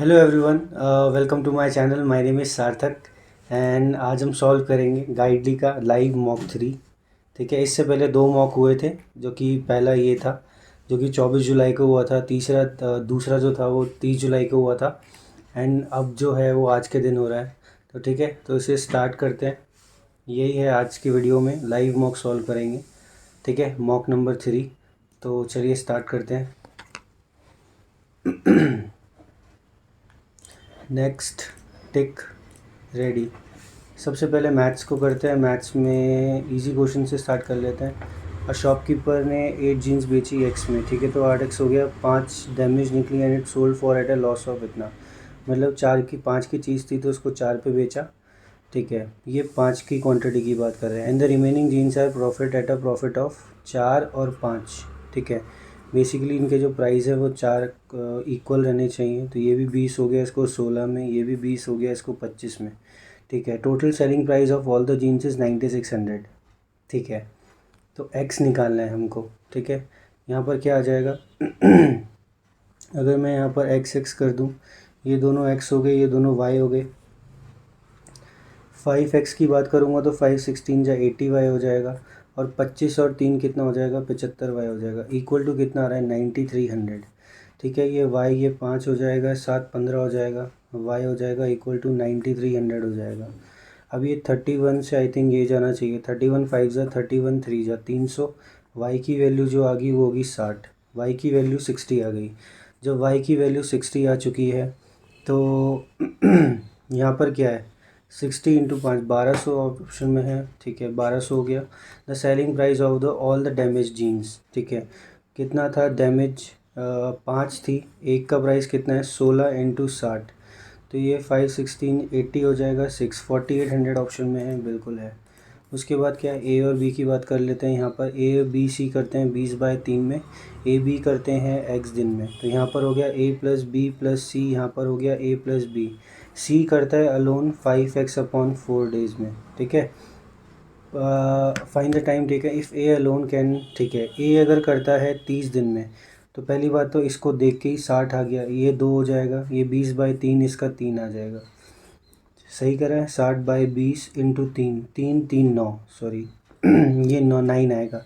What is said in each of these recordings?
Hello everyone, welcome to my channel. My name is Sarthak and आज हम solve करेंगे गाइडली का लाइव मॉक 3। ठीक है, इससे पहले दो मॉक हुए थे, जो कि पहला ये था जो कि 24 जुलाई को हुआ था। दूसरा जो था वो 30 जुलाई को हुआ था एंड अब जो है वो आज के दिन हो रहा है। तो ठीक है, तो इसे स्टार्ट करते हैं। यही है आज की वीडियो में, लाइव मॉक सॉल्व करेंगे। ठीक है, मॉक नंबर 3। तो चलिए स्टार्ट करते हैं। नेक्स्ट, टिक, रेडी। सबसे पहले मैथ्स को करते हैं। मैथ्स में इजी क्वेश्चन से स्टार्ट कर लेते हैं। और शॉपकीपर ने 8 जीन्स बेची एक्स में। ठीक है, तो 8x हो गया। 5 डैमेज निकली and it sold for at a loss of इतना। मतलब 5 की चीज़ थी तो उसको 4 पे बेचा। ठीक है, ये 5 की क्वांटिटी की बात कर रहे हैं। And the remaining jeans are profit at a profit of 4 और 5। ठीक है, बेसिकली इनके जो प्राइस है वो 4 इक्वल रहने चाहिए। तो ये भी 20 हो गया इसको 16 में, ये भी 20 हो गया इसको 25 में। ठीक है, total selling price of all the jeans is 9600। ठीक है, तो एक्स निकालना है हमको। ठीक है, यहाँ पर क्या आ जाएगा अगर मैं यहाँ पर एक्स कर दूँ, ये दोनों एक्स हो गए, ये दोनों वाई हो गए। 5x की बात करूँगा तो 5 16 या 80y हो जाएगा। और 25 और 3 कितना हो जाएगा, 75y हो जाएगा। इक्वल टू कितना आ रहा है, 9300। ठीक है, ये 5 हो जाएगा, 7 15 हो जाएगा, y हो जाएगा इक्वल टू 9300 हो जाएगा। अब ये 31 से आई थिंक ये जाना चाहिए। 31 5 जा 31 3 जा 300। y की वैल्यू जो आ गई वो होगी 60। y की वैल्यू 60 आ गई। जब y की वैल्यू 60 आ चुकी है तो यहाँ पर क्या है, 60 इंटू 5 1200 ऑप्शन में है। ठीक है, 1200 हो गया। The selling price of the all the damage jeans. ठीक है, कितना था डैमेज, 5 थी। एक का प्राइस कितना है, 16 इंटू 60। तो ये 5 16 80 हो जाएगा। 6 4800 ऑप्शन में है, बिल्कुल है। उसके बाद क्या है, ए और बी की बात कर लेते हैं। यहाँ पर ए बी सी करते हैं 20/3 में, ए बी करते हैं एक्स दिन में। तो यहाँ पर हो गया ए प्लस बी प्लस सी, यहाँ पर हो गया ए प्लस बी। सी करता है अलोन 5x/4 डेज में। ठीक है, फाइंड द टाइम। ठीक है, इफ़ ए अलोन कैन। ठीक है, ए अगर करता है 30 दिन में, तो पहली बात तो इसको देख के ही 60 आ गया, ये 2 हो जाएगा। ये 20/3 इसका 3 आ जाएगा। सही करें, 60/20 इंटू 3, 3 3 9, सॉरी ये 9 आएगा।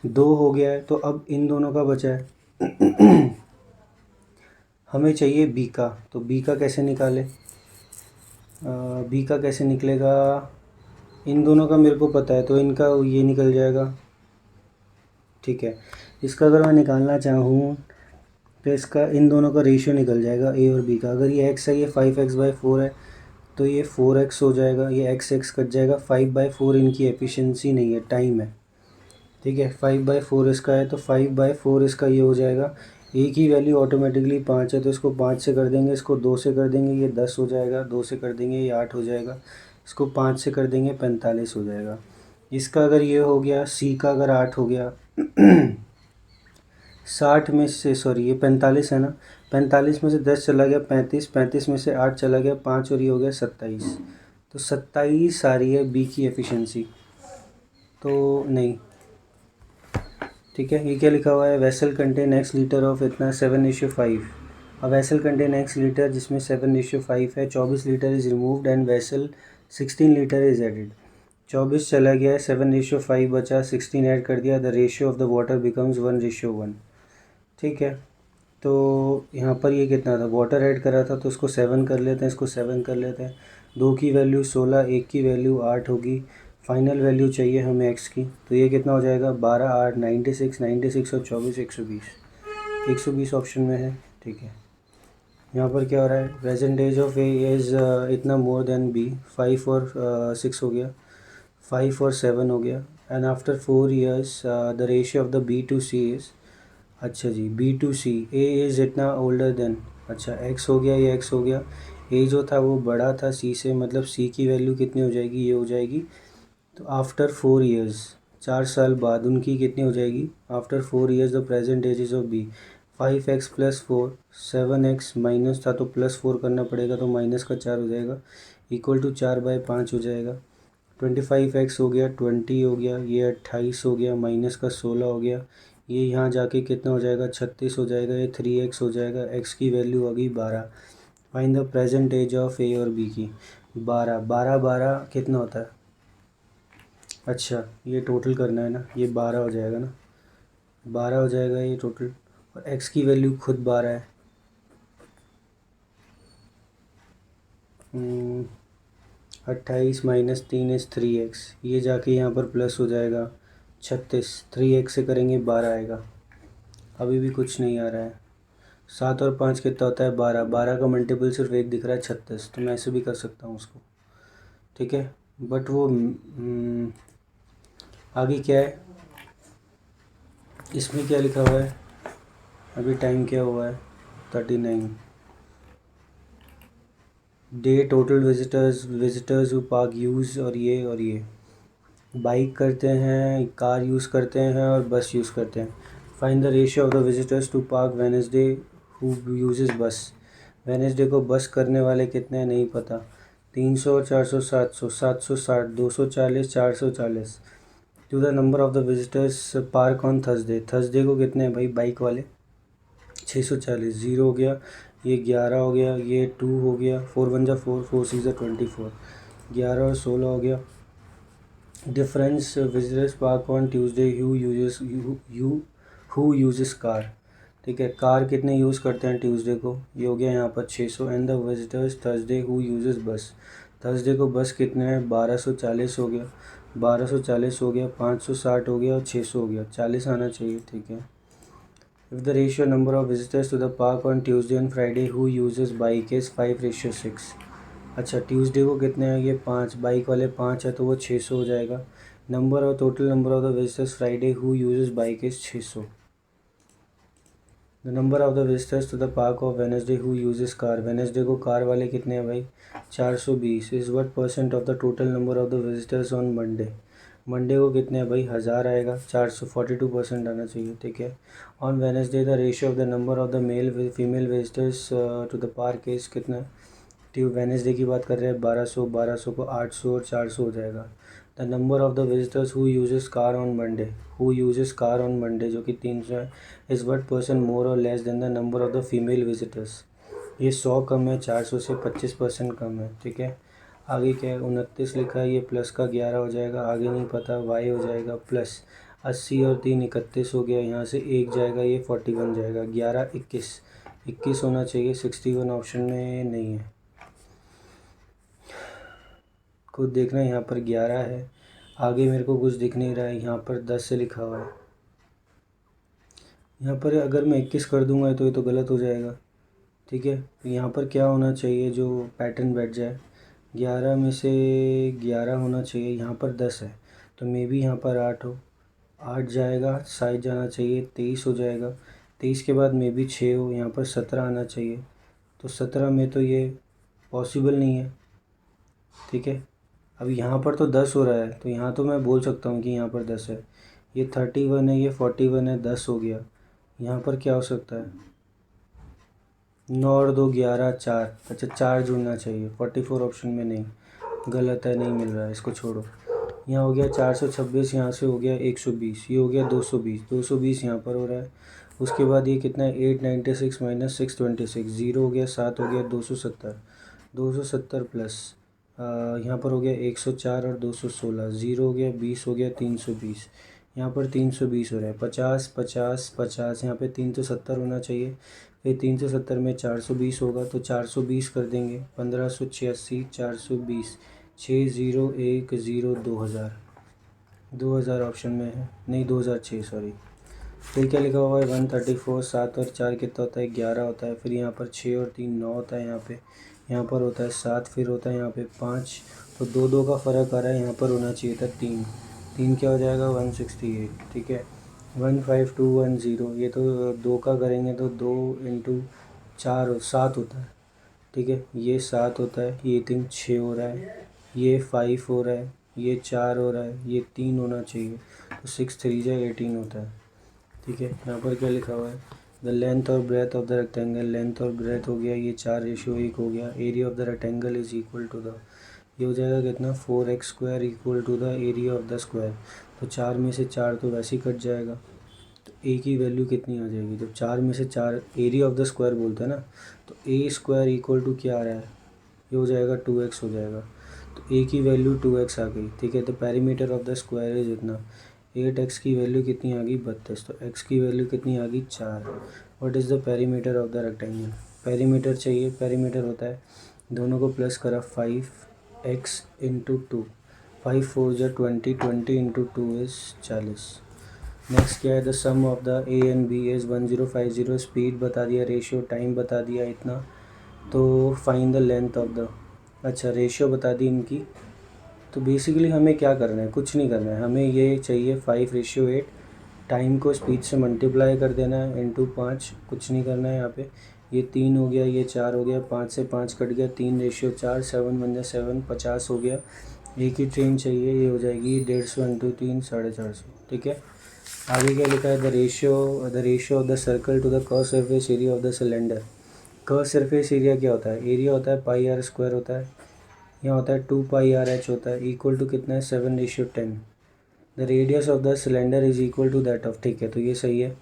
2 हो गया है, तो अब इन दोनों का बचा है हमें चाहिए बी का। तो बी का कैसे निकाले, बी का कैसे निकलेगा, इन दोनों का मेरे को पता है तो इनका ये निकल जाएगा। ठीक है, इसका अगर मैं निकालना चाहूँ तो इसका इन दोनों का रेशियो निकल जाएगा ए और बी का। अगर ये एक्स है, ये 5x/4 है, तो ये 4x हो जाएगा। ये x कट जाएगा। 5/4 इनकी एफिशिएंसी नहीं है, टाइम है। ठीक है, 5/4 इसका है, तो 5/4 इसका ये हो जाएगा। ए की वैल्यू ऑटोमेटिकली 5 है, तो इसको 5 से कर देंगे, इसको 2 से कर देंगे, ये 10 हो जाएगा। 2 से कर देंगे, ये 8 हो जाएगा। इसको 5 से कर देंगे, 45 हो जाएगा। इसका अगर ये हो गया, सी का अगर 8 हो गया 60 में से, सॉरी ये 45 है ना, 45 में से 10 चला गया 35, 35 में से 8 चला गया 5, और ये हो गया 27। तो 27 आ रही है बी की एफिशिएंसी, तो नहीं। ठीक है, ये क्या लिखा हुआ है, vessel contain x litre of इतना 7:5। अब वेसल कंटेन एक्स लीटर जिसमें 7:5 है। 24 litre is removed and vessel 16 litre is added. 24 चला गया है, 7:5 बचा, 16 ऐड कर दिया। The ratio of the water becomes 1:1। ठीक है, तो यहाँ पर ये कितना था, वाटर ऐड करा था तो उसको 7 कर लेते हैं, इसको 7 कर लेते हैं। 2 की वैल्यू 16, 1 की वैल्यू 8 होगी। फाइनल वैल्यू चाहिए हमें एक्स की, तो ये कितना हो जाएगा, 12 8 96 और 24 120। 120 ऑप्शन में है। ठीक है, यहाँ पर क्या हो रहा है, प्रेजेंटेज ऑफ ए इज़ इतना मोर देन बी। 5 और 6 हो गया, 5 और 7 हो गया। And after 4 years the ratio of the B to C is, अच्छा जी, B to C, A is इतना ओल्डर देन, अच्छा एक्स हो गया, ये एक्स हो गया। ए जो था वो बड़ा था सी से, मतलब सी की वैल्यू कितनी हो जाएगी, ये हो जाएगी। तो आफ्टर 4 ईयर्स, 4 साल बाद उनकी कितनी हो जाएगी, after 4 years the present ages of B 5x+4, 7x minus था तो +4 करना पड़ेगा, तो -4 हो जाएगा, इक्वल टू 4/5 हो जाएगा। 25x हो गया, 20 हो गया, ये 28 हो गया, -16 हो गया। ये यहाँ जाके कितना हो जाएगा, 36 हो जाएगा। ये 3x हो जाएगा, x की वैल्यू आ गई 12। Find the present age of A और बी की। 12 12 12 कितना होता है? अच्छा ये टोटल करना है ना, ये 12 हो जाएगा ना, 12 हो जाएगा ये टोटल। और एक्स की वैल्यू खुद 12 है। 28 माइनस 3 इज़ 3x, ये जाके यहाँ पर प्लस हो जाएगा 36। 3x से करेंगे 12 आएगा। अभी भी कुछ नहीं आ रहा है। 7 और 5 कितना होता है? 12। 12 का मल्टीपल सिर्फ एक दिख रहा है 36, तो मैं ऐसे भी कर सकता हूँ उसको, ठीक है। बट वो आगे क्या है, इसमें क्या लिखा हुआ है? अभी टाइम क्या हुआ है? 39। Day total visitors who park use, और ये बाइक करते हैं, कार यूज़ करते हैं और बस यूज़ करते हैं। Find the ratio of the visitors to park Wednesday who uses bus. Wednesday को बस करने वाले कितने हैं नहीं पता। 300 और 400 700 760 240 440। To the number of the visitors park on Thursday. Thursday को कितने हैं भाई बाइक वाले? 640। ज़ीरो हो गया, ये 11 हो गया, ये 2 हो गया, 4 1 जा 4, 4 6 जा 24, 11 और 16 हो गया। Difference visitors park on Tuesday who uses car. ठीक है, कार कितने यूज़ करते हैं ट्यूसडे को? ये हो गया यहाँ पर 600। And the visitors Thursday who uses बस। थर्सडे को बस कितने हैं? 1240 हो गया, 1240 हो गया, 560 हो गया और 600 हो गया, 40 आना चाहिए, ठीक है। If the ratio number of visitors to the park on Tuesday and Friday who uses bike is 5:6। अच्छा ट्यूसडे को कितने हैं? ये 5, बाइक वाले 5 है तो वो 600 हो जाएगा। नंबर और total number of the visitors Friday who uses bike is 600। The number of the visitors to the park of Wednesday who uses car. Wednesday को कार वाले कितने हैं भाई? 420। Is what percent of the total number of the visitors on Monday. Monday को कितने हैं भाई? 1000 आएगा, 442% आना चाहिए, ठीक है। On Wednesday the ratio of the number of the male female visitors to the park is कितना है? वेडनेसडे की बात कर रहे हैं, 1200, 1200 को 800 और 400 हो जाएगा। The number of the visitors who uses car on Monday, who uses car on Monday जो कि 300 है, इज़ व्हाट परसेंट मोर और less than the number of the female visitors. ये 100 कम है, 400 से 25% कम है, ठीक है। आगे क्या है? 29 लिखा है, ये प्लस का 11 हो जाएगा, आगे नहीं पता, वाई हो जाएगा प्लस 80 और 3 31 हो गया, यहाँ से 1 जाएगा, ये 41 जाएगा, 11 21, 21 होना चाहिए, 61 ऑप्शन में नहीं है। खुद देखना, यहाँ पर 11 है, आगे मेरे को कुछ दिख नहीं रहा है, यहाँ पर 10 से लिखा हुआ है। यहाँ पर अगर मैं 21 कर दूंगा तो ये तो गलत हो जाएगा, ठीक है। तो यहाँ पर क्या होना चाहिए जो पैटर्न बैठ जाए? 11 में से 11 होना चाहिए, यहाँ पर 10 है तो मे बी यहाँ पर 8 हो, 8 जाएगा, साइड जाना चाहिए, 23 हो जाएगा, 23 के बाद मे बी 6 हो, यहाँ पर 17 आना चाहिए, तो 17 में तो ये पॉसिबल नहीं है, ठीक है। अब यहाँ पर तो 10 हो रहा है तो यहाँ तो मैं बोल सकता हूँ कि यहाँ पर 10 है। ये 31 है, ये 41 है, 10 हो गया। यहाँ पर क्या हो सकता है? 9 और 2 11, 4, अच्छा 4 जुड़ना चाहिए, 44 ऑप्शन में नहीं, गलत है, नहीं मिल रहा है, इसको छोड़ो। यहाँ हो गया 426, यहाँ से हो गया 120, ये हो गया 220, 220 यहाँ पर हो रहा है। उसके बाद ये कितना है? 896 माइनस 626, ज़ीरो हो गया, 7 हो गया, 270, 270 प्लस यहाँ पर हो गया 104 और 216, ज़ीरो हो गया, 20 हो गया, 320, यहाँ पर 320 हो रहा है, 50 50 50, यहाँ पे 370 होना चाहिए। फिर 370 में 420 होगा तो 420 कर देंगे, 1586 420, 6010 2000, 2000 ऑप्शन में है, नहीं 2006 सॉरी। फिर क्या लिखा हुआ है? 134, 7 और 4 कितना होता है? 11 होता है। फिर यहाँ पर 6 और 3 9 होता है, यहाँ पर होता है 7, फिर होता है यहाँ पे 5, तो 2 2 का फ़र्क आ रहा है, यहाँ पर होना चाहिए था 3, 3 क्या हो जाएगा? 168, ठीक है। 15210, ये तो 2 का करेंगे तो 2 इंटू 4 7 होता है, ठीक है, ये 7 होता है, ये 3 6 हो रहा है, ये 5 हो रहा है, ये 4 हो रहा है, ये 3 होना चाहिए, तो 6 3 जा 18 होता है, ठीक है। यहाँ पर क्या लिखा हुआ है? द लेंथ और breadth of the rectangle, length और ब्रेथ हो गया, ये 4:1 हो गया। Area of the rectangle is equal to the, ये हो जाएगा कितना? 4x² equal to the area of the square. तो 4 में से 4 तो वैसे ही कट जाएगा, तो ए की वैल्यू कितनी आ जाएगी, जब 4 में से 4 एरिया ऑफ द स्क्वायर बोलते हैं ना, तो ए स्क्वायर इक्वल टू क्या आ रहा है, ये हो जाएगा 2x हो जाएगा। तो ए की वैल्यू 2x आ गई, ठीक है। तो perimeter of the square is इतना, 8x की वैल्यू कितनी आ गई 32, तो x की वैल्यू कितनी आ गई 4। What is the perimeter of the rectangle, perimeter चाहिए, पेरीमीटर होता है दोनों को प्लस करा 5x इंटू 2, 5 4 जा 20, 20 इंटू 2 इज़ 40। नेक्स्ट क्या है, the sum of the A and B is 1050, speed बता दिया, रेशियो टाइम बता दिया इतना, तो find the length of the, अच्छा रेशियो बता दी इनकी। तो बेसिकली हमें क्या करना है, कुछ नहीं करना है, हमें ये चाहिए 5:8, टाइम को स्पीड से मल्टीप्लाई कर देना है इंटू 5, कुछ नहीं करना है यहाँ पे। ये 3 हो गया, ये 4 हो गया, 5 से 5 कट गया, 3:4, 7 बन जाए 7, 50 हो गया। एक ही ट्रेन चाहिए, ये हो जाएगी 150 इंटू 3, 450, ठीक है। आगे क्या लिखा है, the ratio of the circle to the curve surface area of the cylinder. Curve surface area क्या होता है, एरिया होता है पाई आर स्क्वायर होता है, यहाँ होता है 2 पाई आर एच होता है, इक्वल टू कितना है 7:10। The radius of the cylinder is equal to that of, ठीक है, तो ये सही है।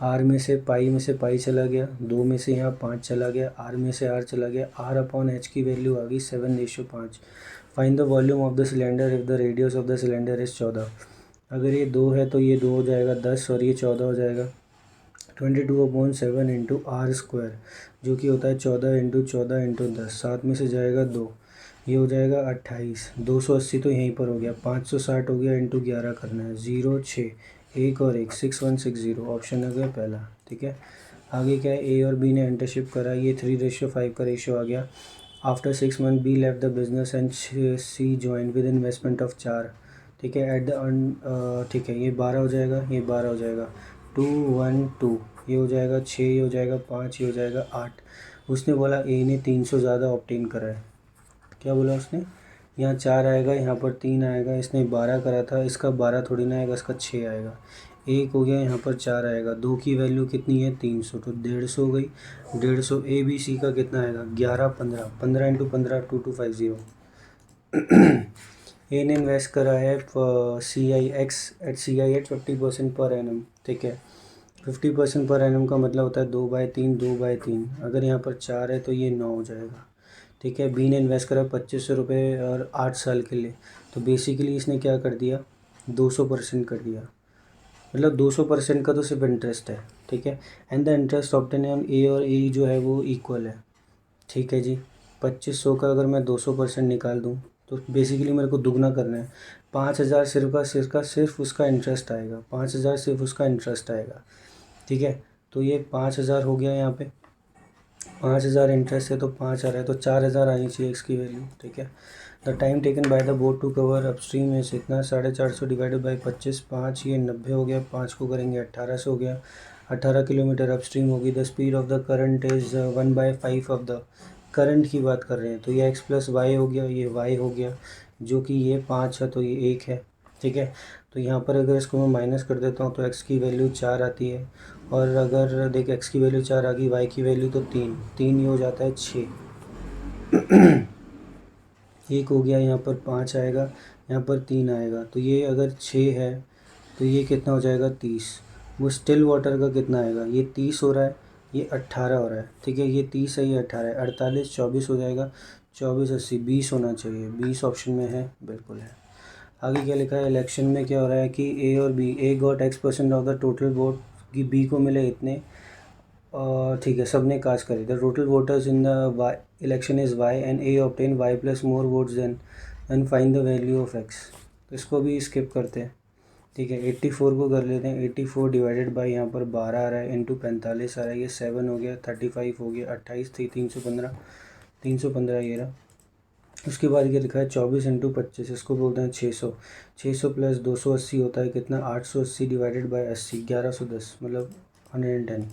आर में से पाई चला गया, 2 में से यहाँ 5 चला गया, आर में से आर चला गया, आर अपॉन एच की वैल्यू आ गई 7:5। Find the volume of the cylinder if the radius of the cylinder is 14। अगर ये 2 है तो ये 2 हो जाएगा 10 और ये 14 हो जाएगा। 22/7 इंटू आर स्क्वायर, जो कि होता है 14 इंटू 14 इंटू 10, 7 में से जाएगा 2, ये हो जाएगा 28। 280 तो यहीं पर हो गया, 560 हो गया, इंटू 11 करना है, 0 6 1 और 1, 6160, ऑप्शन हो गया पहला, ठीक है। आगे क्या है, ए और बी ने इंटरशिप करा, ये 3:5 का रेशियो आ गया। After 6 month B left the business and C join with investment of 4, ठीक है। एट द ठीक है, ये 12 हो जाएगा, ये 12 हो जाएगा, 2 1 2, ये हो जाएगा 6, ये हो जाएगा 5, ये हो जाएगा 8। उसने बोला ए ने 300 ज़्यादा ऑब्टेन करा है, क्या बोला उसने, यहाँ 4 आएगा, यहाँ पर 3 आएगा, इसने 12 करा था, इसका 12 थोड़ी ना आएगा, इसका 6 आएगा। 1 हो गया, यहाँ पर 4 आएगा, 2 की वैल्यू कितनी है 300, तो 150 हो गई। 150 ए बी सी का कितना आएगा 11 15, 15 इंटू 15 2250। ए ने इन्वेस्ट करा है सी आई एट 50% पर एनम, ठीक है। 50% पर एनम का मतलब होता है 2/3, 2/3। अगर यहाँ पर 4 है तो ये 9 हो जाएगा, ठीक है। बी ने इन्वेस्ट करा 2500 रुपये और 8 साल के लिए, तो बेसिकली इसने क्या कर दिया 200% कर दिया, मतलब 200% का तो सिर्फ इंटरेस्ट है, ठीक है। And the interest obtain on A और ए जो है वो इक्वल है, ठीक है जी। 2500 का अगर मैं 200% निकाल दूँ तो बेसिकली मेरे को दुगना करना है। 5000 सिर्फ उसका इंटरेस्ट आएगा, 5000 सिर्फ उसका इंटरेस्ट आएगा, ठीक है। तो ये 5000 हो गया, यहाँ पे 5000 इंटरेस्ट है तो 5 आ रहा है, तो 4000 आनी चाहिए इसकी वैल्यू, ठीक है। The time taken by the boat to cover upstream है इतना, 450 डिवाइडेड बाई 25, 5 ये 90 हो गया, 5 को करेंगे 18 से हो गया, 18 किलोमीटर अपस्ट्रीम होगी। The speed of the current is 1/5 of the, current की बात कर रहे हैं, तो ये x प्लस वाई हो गया, ये y हो गया, जो कि ये 5 है तो ये 1 है, ठीक है। तो यहाँ पर अगर इसको मैं माइनस कर देता हूँ तो x की वैल्यू 4 आती है, और अगर देख x की वैल्यू 4 आ गई, y की वैल्यू तो 3 ये हो जाता है 6। 1 हो गया, यहाँ पर 5 आएगा, यहाँ पर 3 आएगा, तो ये अगर 6 है तो ये कितना हो जाएगा 30। वो स्टिल वाटर का कितना आएगा, ये 30 हो रहा है, ये 18 हो रहा है, ठीक है। ये 30 है, ये 18 है, 48 24 हो जाएगा, 24 80 20 होना चाहिए, 20 ऑप्शन में है, बिल्कुल है। आगे क्या लिखा है, इलेक्शन में क्या हो रहा है कि ए और B, A got X% of the total vote, कि बी को मिले इतने, और ठीक है सब ने कास्ट करी, the total voters in the election is Y and A obtain Y plus more votes then find the value of X. तो इसको भी स्किप करते हैं, ठीक है। 84 को कर लेते हैं, 84 डिवाइडेड बाई यहाँ पर 12 आ रहा है, इंटू 45 आ रहा है, ये 7 हो गया, 35 हो गया, 28 थी, 315 ये रहा। उसके बाद ये लिखा है 24 इंटू 25, इसको बोलते हैं 600। 600 प्लस 280 होता है कितना 880 डिवाइडेड बाई 80, 1110 मतलब 110।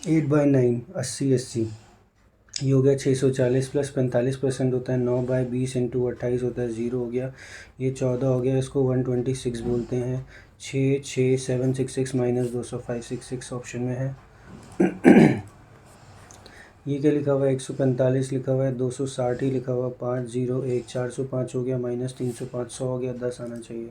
8/9 80 ये हो गया 640 प्लस 45% होता है 9/20 इंटू 28 होता है 0 हो गया, ये 14 हो गया, इसको 126 बोलते हैं। 766 माइनस 200 566 ऑप्शन में है। ये क्या लिखा हुआ है 145 लिखा हुआ है, 260 ही लिखा हुआ, 501 405 हो गया, माइनस 305 100 हो गया, 10 आना चाहिए,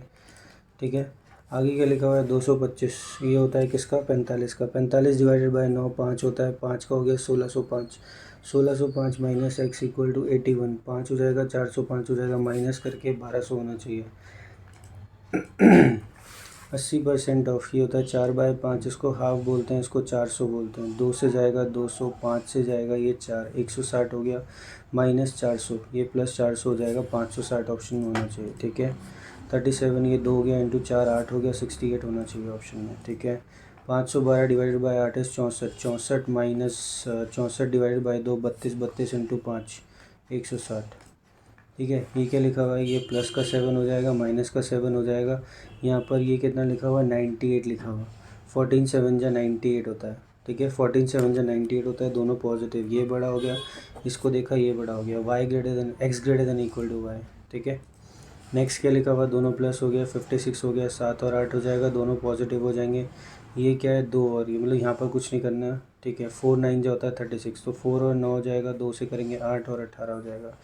ठीक है। आगे क्या लिखा हुआ है 225, ये होता है किसका 45 का। 45 डिवाइडेड बाय 9 5 होता है, 5 का हो गया 1605। 1605 माइनस एक्स इक्वल टू 81, 5 हो जाएगा 405 हो जाएगा, माइनस करके 1200 होना चाहिए। 80% ऑफ, ये होता है 4/5, इसको हाफ बोलते हैं, इसको 400 बोलते हैं। 2 से जाएगा 200, 5 से जाएगा ये 4, 160 हो गया, माइनस 400, ये प्लस 400 हो जाएगा, 560 ऑप्शन में होना चाहिए। ठीक है, 37, ये 2 हो गया इंटू 4 8 हो गया, 68 होना चाहिए ऑप्शन में। ठीक है, 512 डिवाइडेड बाय 8 इस 64, 64 माइनस 64 डिवाइडेड बाय 2 32, 32 इंटू 5 160। ठीक है, ये क्या लिखा हुआ है, ये प्लस का 7 हो जाएगा, माइनस का 7 हो जाएगा। यहाँ पर ये कितना लिखा हुआ है 98 लिखा हुआ। 14 7 जा 98 होता है। ठीक है, 14 7 जा 98 होता है, दोनों पॉजिटिव। ये बड़ा हो गया, इसको देखा ये बड़ा हो गया, Y greater than X greater than equal to Y. ठीक है, नेक्स्ट क्या लिखा हुआ, दोनों प्लस हो गया, 56 हो गया, 7 और 8 हो जाएगा, दोनों पॉजिटिव हो जाएंगे। ये क्या है 2 और ये, मतलब यहाँ पर कुछ नहीं करना है। ठीक है, 4 9 जो होता है 36, तो 4 और 9 हो जाएगा, 2 से करेंगे 8 और 18 हो जाएगा,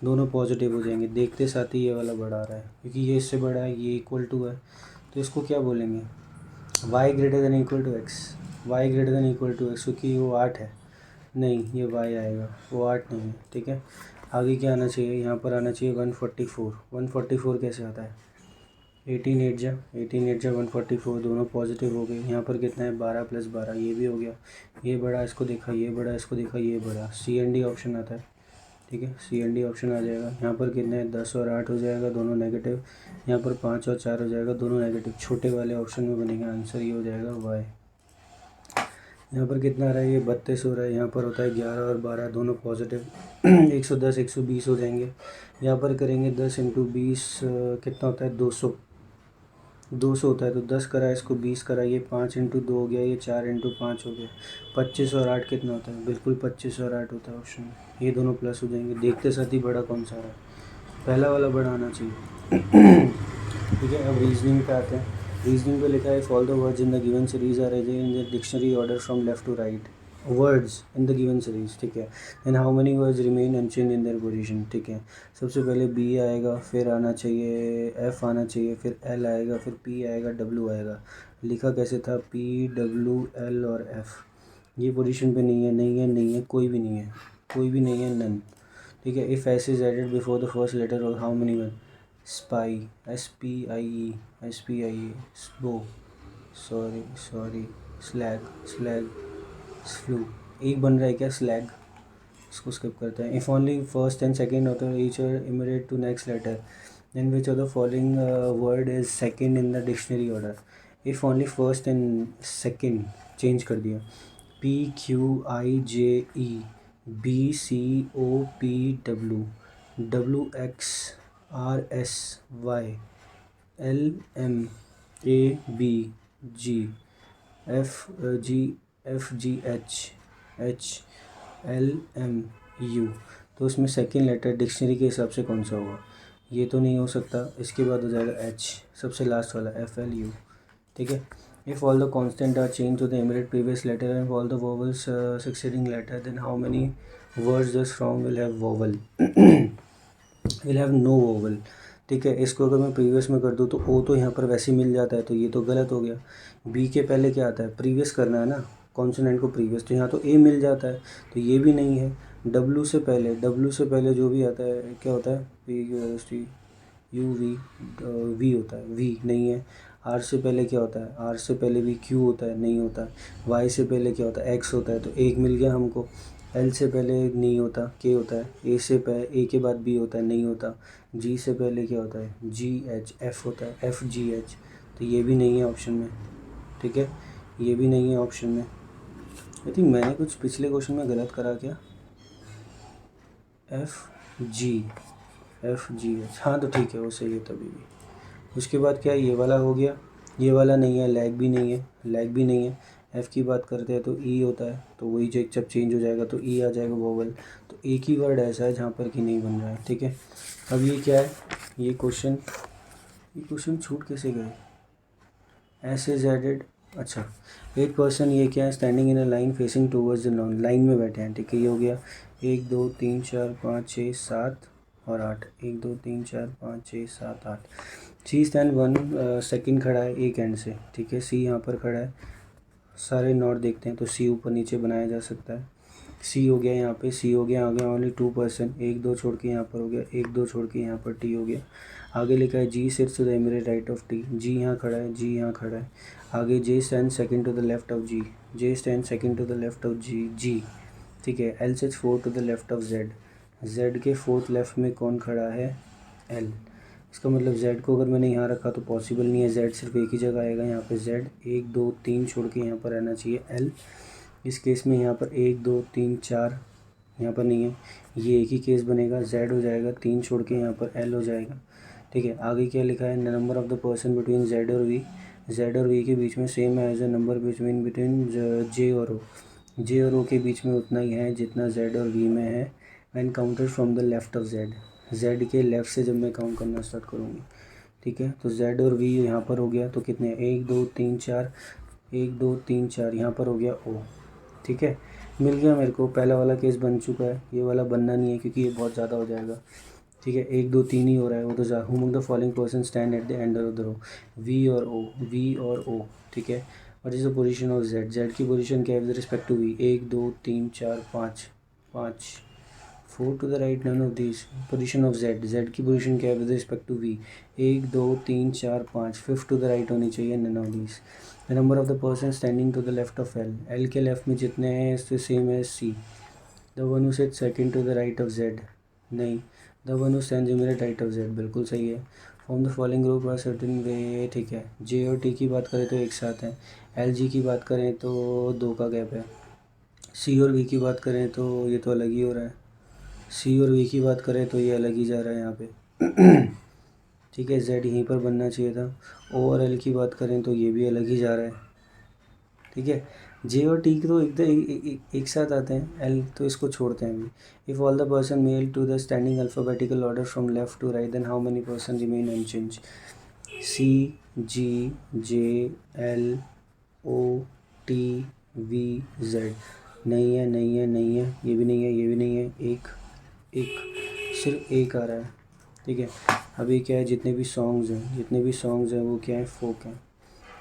दोनों पॉजिटिव हो जाएंगे। देखते साथ ही ये वाला बड़ा आ रहा है, क्योंकि ये इससे बड़ा है, ये इक्वल टू है, तो इसको क्या बोलेंगे, Y greater than equal to X. Y greater than equal to X, क्योंकि वो 8 है, नहीं ये वाई आएगा, वो 8 नहीं है। ठीक है, आगे क्या आना चाहिए, यहाँ पर आना चाहिए 144। 144 कैसे आता है, 18 8 जा 144, दोनों पॉजिटिव हो गए। यहाँ पर कितना है 12 + 12, ये भी हो गया, ये बड़ा इसको देखा, ये बड़ा इसको देखा, ये बड़ा, सी एंड डी ऑप्शन आता है। ठीक है, सी एंड डी ऑप्शन आ जाएगा। यहाँ पर कितने 10 और 8 हो जाएगा, दोनों नेगेटिव। यहाँ पर 5 और 4 हो जाएगा, दोनों नेगेटिव, छोटे वाले ऑप्शन में बनेगा आंसर, ये हो जाएगा वाई। यहाँ पर कितना आ रहा है, ये 32 हो रहा है, यहाँ पर होता है 11 और 12, दोनों पॉजिटिव। 110 120 हो जाएंगे। यहाँ पर करेंगे 10 इंटू 20 कितना होता है 200, 200 होता है, तो 10 करा इसको 20 करा, ये 5 इंटू 2 हो गया, ये 4 इंटू 5 हो गया। 25 और 8 कितना होता है, बिल्कुल 25 और 8 होता है ऑप्शन में, ये दोनों प्लस हो जाएंगे। देखते साथ ही बड़ा कौन सा आ रहा है, पहला वाला बड़ा आना चाहिए। ठीक है, अब रीजनिंग पे आते हैं। रीजनिंग पे लिखा है if all the words in the given series are arranged in the dictionary order from left to right, words in the given series. ठीक है, then how many words remain unchange in their position. ठीक है, सबसे पहले B आएगा, फिर आना चाहिए एफ आना चाहिए, फिर एल आएगा, फिर पी आएगा, डब्ल्यू आएगा। लिखा कैसे था, पी डब्ल्यू एल और एफ, ये पोजीशन पे नहीं है, नहीं है, नहीं है, कोई भी नहीं है, कोई भी नहीं है, नन। ठीक है, if S is added before the first letter और how many one, spy, SPIE, SPIE, slow, sorry, slag, slew, एक बन रहा है क्या स्लैग, इसको स्किप करते हैं। If only first and second author each are immediate to next letter, then which of the following word is second in the dictionary order. If only first and second change कर दिया, PQIJE, BCOPW, WXRSY, LMABG, FGHLMU। तो उसमें second letter dictionary के हिसाब से कौन सा होगा, ये तो नहीं हो सकता। इसके बाद हो जाएगा H, सबसे लास्ट वाला FLU। ठीक है, if all the constant are changed to the immediate previous letter and all the vowels succeeding letter, then how many words this form will have vowel? will have no vowel। ठीक है, इसको अगर मैं previous में कर दूँ तो ओ तो यहाँ पर वैसे ही मिल जाता है, तो ये तो गलत हो गया। बी के पहले क्या आता है, प्रीवियस करना है ना, कॉन्सोनेंट को प्रीवियस, तो यहाँ तो ए मिल जाता है, तो ये भी नहीं है। डब्ल्यू से पहले जो भी आता है क्या होता है, PQRST UV, वी होता है, वी नहीं है। आर से पहले क्या होता है, आर से पहले भी क्यू होता है, नहीं होता है। वाई से पहले क्या होता है, एक्स होता है, तो एक मिल गया हमको। एल से पहले नहीं होता, के होता है। ए से पहले, ए के बाद बी होता है, नहीं होता। जी से पहले क्या होता है, GH, एफ होता है, FGH, तो ये भी नहीं है ऑप्शन में। ठीक है, ये भी नहीं है ऑप्शन में। आई थिंक मैंने कुछ पिछले क्वेश्चन में गलत करा क्या, FGH, हाँ तो ठीक है, वो सही है तभी भी। उसके बाद क्या है, ये वाला हो गया, ये वाला नहीं है, लैग भी नहीं है। एफ़ की बात करते हैं तो ई होता है, तो वही जब चेंज हो जाएगा तो ई आ जाएगा वोवल। तो एक ही वर्ड ऐसा है जहाँ पर कि नहीं बन रहा है। ठीक है, अब ये क्या है, ये क्वेश्चन छूट कैसे गए, एस इज एडेड। अच्छा, 8% ये क्या है, standing in a line facing towards the non, line में बैठे हैं। ठीक है, ये हो गया 1 2 3 4 5 6 7 और 8, 1 2 3 4 5 6 7 8। सी स्टैंड 1 सेकंड खड़ा है एक एंड से, ठीक है। सी यहाँ पर खड़ा है, सारे नॉट देखते हैं तो सी ऊपर नीचे बनाया जा सकता है। सी हो गया यहाँ पे, सी हो गया, आ गया ओनली 2%, 1 2 छोड़ के यहाँ पर हो गया, 1 2 छोड़ के यहाँ पर टी हो गया। आगे लिखा है G sits to the immediate right of T, G यहाँ खड़ा है, जी यहाँ खड़ा है। आगे J stand second to the left of G, J stand second to the left of G, G, ठीक है। L sits fourth to the left of Z, Z के फोर्थ लेफ्ट में कौन खड़ा है, एल। इसका मतलब जेड को अगर मैंने यहाँ रखा तो पॉसिबल नहीं है, जेड सिर्फ एक ही जगह आएगा यहाँ पे, जेड 1 2 3 छोड़ के यहाँ पर रहना चाहिए एल। इस केस में यहाँ पर 1 2 3 4 यहाँ पर नहीं है, ये एक ही केस बनेगा, जेड हो जाएगा, 3 छोड़ के यहाँ पर एल हो जाएगा, ठीक है। आगे क्या लिखा है, number of the person between Z और वी, जेड और वी के बीच में सेम है एज अ नंबर बिटवीन जे और ओ, जे और ओ के बीच में उतना ही है जितना जेड और वी में है। When counted from the left of Z, Z के लेफ़्ट से जब मैं काउंट करना स्टार्ट करूँगी, ठीक है। तो जेड और वी यहाँ पर हो गया तो कितने, 1 2 3 4, 1 2 3 4 यहाँ पर हो गया ओ, ठीक है। मिल गया मेरे को, पहला वाला केस बन चुका है, ये वाला बनना नहीं है क्योंकि ये बहुत ज़्यादा हो जाएगा, ठीक है। 1 2 3 ही हो रहा है वो तो जा whom the following person stand at the end of the row, V और ओ, वी और ओ, ठीक है। What is the position of Z, Z की पोजीशन क्या है with respect to V, 1 2 3 4 5 5, 4 to the right none of this. Position of Z, Z की position क्या है with respect to V, 1 2 3 4 5, 5 to the right होनी चाहिए none of this. The number of the person standing to the left of L, L के left में जितने हैं इससे सेम है C. The one who sits second to the right of Z, नहीं, the one who stands immediate right of Z, बिल्कुल सही है। Form the following group are certain way, ठीक है। जे और टी की बात करें तो एक साथ हैं, एल जी की बात करें तो 2 का गैप है, सी और वी की बात करें तो ये तो अलग ही हो रहा है, सी और वी की बात करें तो ये अलग ही जा रहा है यहाँ पे ठीक है, जेड यहीं पर बनना चाहिए था। ओ और एल की बात करें तो ये भी अलग ही जा रहा है, ठीक है। जे और टी तो एक साथ आते हैं, एल तो इसको छोड़ते हैं अभी। If all the person male to the standing alphabetical order from left to right then how many person remain unchange, C G J L O T V Z, नहीं है नहीं है नहीं है, ये भी नहीं है ये भी नहीं है, एक एक सिर्फ एक आ रहा है, ठीक है। अभी क्या है, जितने भी सॉन्ग्स हैं वो क्या है, फोक हैं।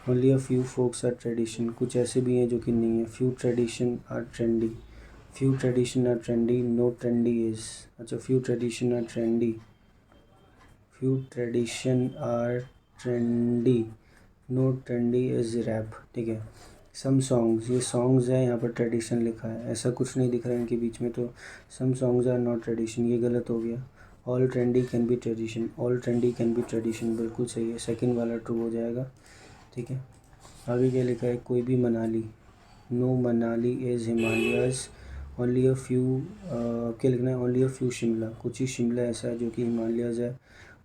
Only a few folks are tradition, कुछ ऐसे भी हैं जो कि नहीं है। Few tradition are trendy, few tradition are trendy, no trendy is, अच्छा few tradition are trendy, few tradition are trendy, no trendy is rap, ठीक है। सम सॉन्ग्स, ये सॉन्ग्स है, यहाँ पर ट्रेडिशन लिखा है, ऐसा कुछ नहीं दिख रहा है इनके बीच में, तो some songs are not tradition, ये गलत हो गया। All trendy can be tradition, all trendy can be tradition, बिल्कुल सही है, सेकंड वाला ट्रू हो जाएगा, ठीक है। आगे क्या लिखा है, कोई भी Manali, no Manali is Himalayas, only a few, क्या लिखना है, ओनली अ फ्यू शिमला, कुछ ही शिमला ऐसा है जो कि हिमालयाज़ है।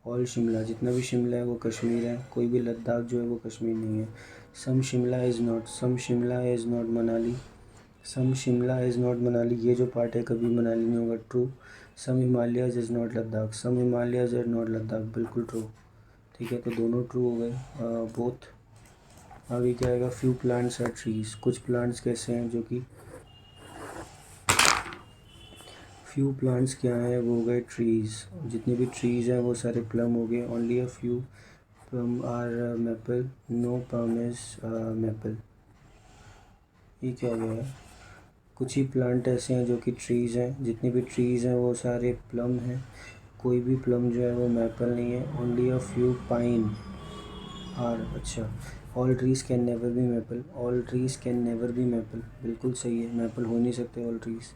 ऑल शिमला, जितना भी शिमला है वो कश्मीर है, कोई भी लद्दाख जो है वो कश्मीर नहीं है। Some Shimla is not, some Shimla is not Manali, some Shimla is not Manali, ये जो पार्ट है कभी मनाली नहीं होगा, true. Some Himalayas is not Ladakh, some Himalayas is not Ladakh, बिल्कुल ट्रू, ठीक है। तो दोनों ट्रू हो गए, बोथ। आगे क्या आएगा, फ्यू प्लांट्स आर ट्रीज, कुछ प्लांट्स कैसे हैं जो कि, फ्यू प्लांट्स क्या हैं, वो हो गए ट्रीज़, जितने भी ट्रीज़ हैं वो सारे प्लम हो गए। Only a few plum are maple, no plum is maple, ये क्या हो गया है, कुछ ही प्लांट ऐसे हैं जो कि ट्रीज़ हैं, जितने भी ट्रीज़ हैं वो सारे प्लम हैं, कोई भी प्लम जो है वो मैपल नहीं है। Only a few pine are, अच्छा, all trees can never be maple, all trees can never be maple, बिल्कुल सही है, मैपल हो नहीं सकते all trees.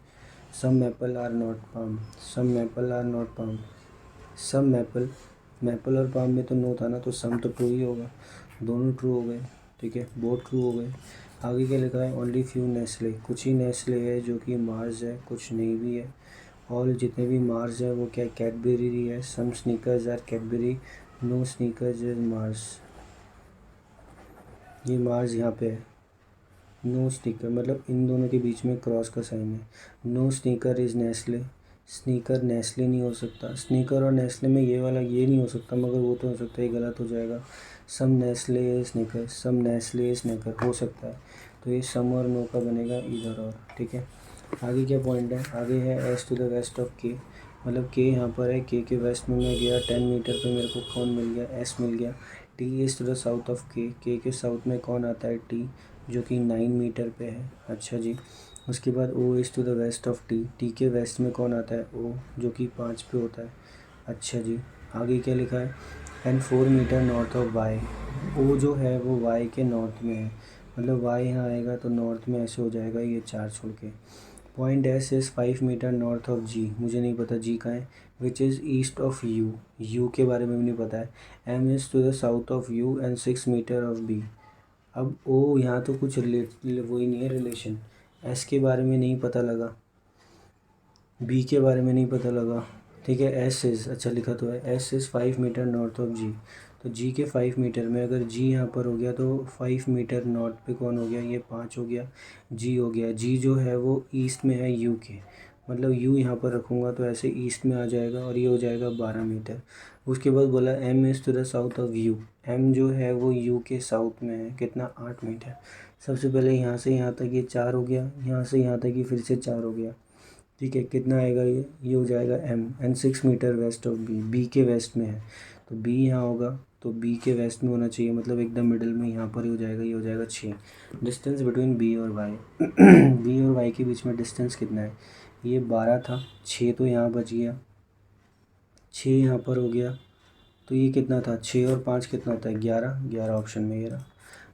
Some maple are not palm, some maple are not palm, some maple, maple और palm में तो नो था ना, तो सम तो ट्रू ही होगा, दोनों ट्रू हो गए, ठीक है, बहुत ट्रू हो गए। आगे क्या लिखा है, ओनली फ्यू नेस्ले, कुछ ही नेस्ले है जो कि मार्स है, कुछ नहीं भी है। ऑल जितने भी मार्स है वो क्या कैडबेरी है, some Snickers are Cadbury, no Snickers is Mars, ये मार्स यहाँ पे है, नो स्नीकर, मतलब इन दोनों के बीच में क्रॉस का साइन है। No sneaker is Nestle, sneaker Nestle नहीं हो सकता, स्नीकर और नेस्ले में ये वाला ये नहीं हो सकता, मगर वो तो हो सकता है, ये गलत हो जाएगा। सम नेस्ले स्नीकर, सम नेस्ले स्नीकर हो सकता है, तो ये सम और नो का बनेगा इधर और, ठीक है। आगे क्या पॉइंट है, आगे है S to the west of K, मतलब के यहाँ पर है, के वेस्ट में मैं गया 10 मीटर पे, मेरे को कौन मिल गया, एस मिल गया। T is to the south of K south में कौन आता है, टी, जो कि 9 मीटर पे है। अच्छा जी, उसके बाद O is to the west of T के वेस्ट में कौन आता है, ओ, जो कि 5 पे होता है। अच्छा जी, आगे क्या लिखा है, and 4 metre north of Y, O जो है वो वाई के नॉर्थ में है, मतलब वाई यहाँ आएगा तो नॉर्थ में ऐसे हो जाएगा ये 4 छोड़ के। Point S is 5 metre north of G, मुझे नहीं पता जी कहाँ है, which is east of U, U के बारे में भी नहीं पता है। M is to the south of U and 6 metre of B. अब ओ यहाँ तो कुछ वही नहीं है रिलेशन, एस के बारे में नहीं पता लगा, बी के बारे में नहीं पता लगा, ठीक है। एस इज़, अच्छा लिखा तो है, S is 5 metre north of G, तो जी के 5 मीटर में अगर जी यहाँ पर हो गया तो 5 मीटर नॉर्थ पे कौन हो गया, ये 5 हो गया, जी हो गया। जी जो है वो ईस्ट में है यू के, मतलब यू यहाँ पर रखूँगा तो ऐसे ईस्ट में आ जाएगा और ये हो जाएगा 12 मीटर। उसके बाद बोला M is to the south of U, M जो है वो यू के साउथ में है, कितना, 8 मीटर। सबसे पहले यहाँ से यहाँ तक ये 4 हो गया, यहाँ से यहाँ तक ये फिर से 4 हो गया, ठीक है। कितना आएगा ये हो जाएगा M, and 6 metre west of B, B के वेस्ट में है, तो बी यहाँ होगा, तो बी के वेस्ट में होना चाहिए, मतलब एकदम मिडिल में यहाँ पर ही हो जाएगा, ये हो जाएगा 6। डिस्टेंस बिटवीन बी और वाई, बी और वाई के बीच में डिस्टेंस कितना है, ये 12 था, 6 तो यहाँ बच गया, 6 यहाँ पर हो गया, तो ये कितना था, 6 और 5 कितना होता है, 11, 11 ऑप्शन में ये रहा।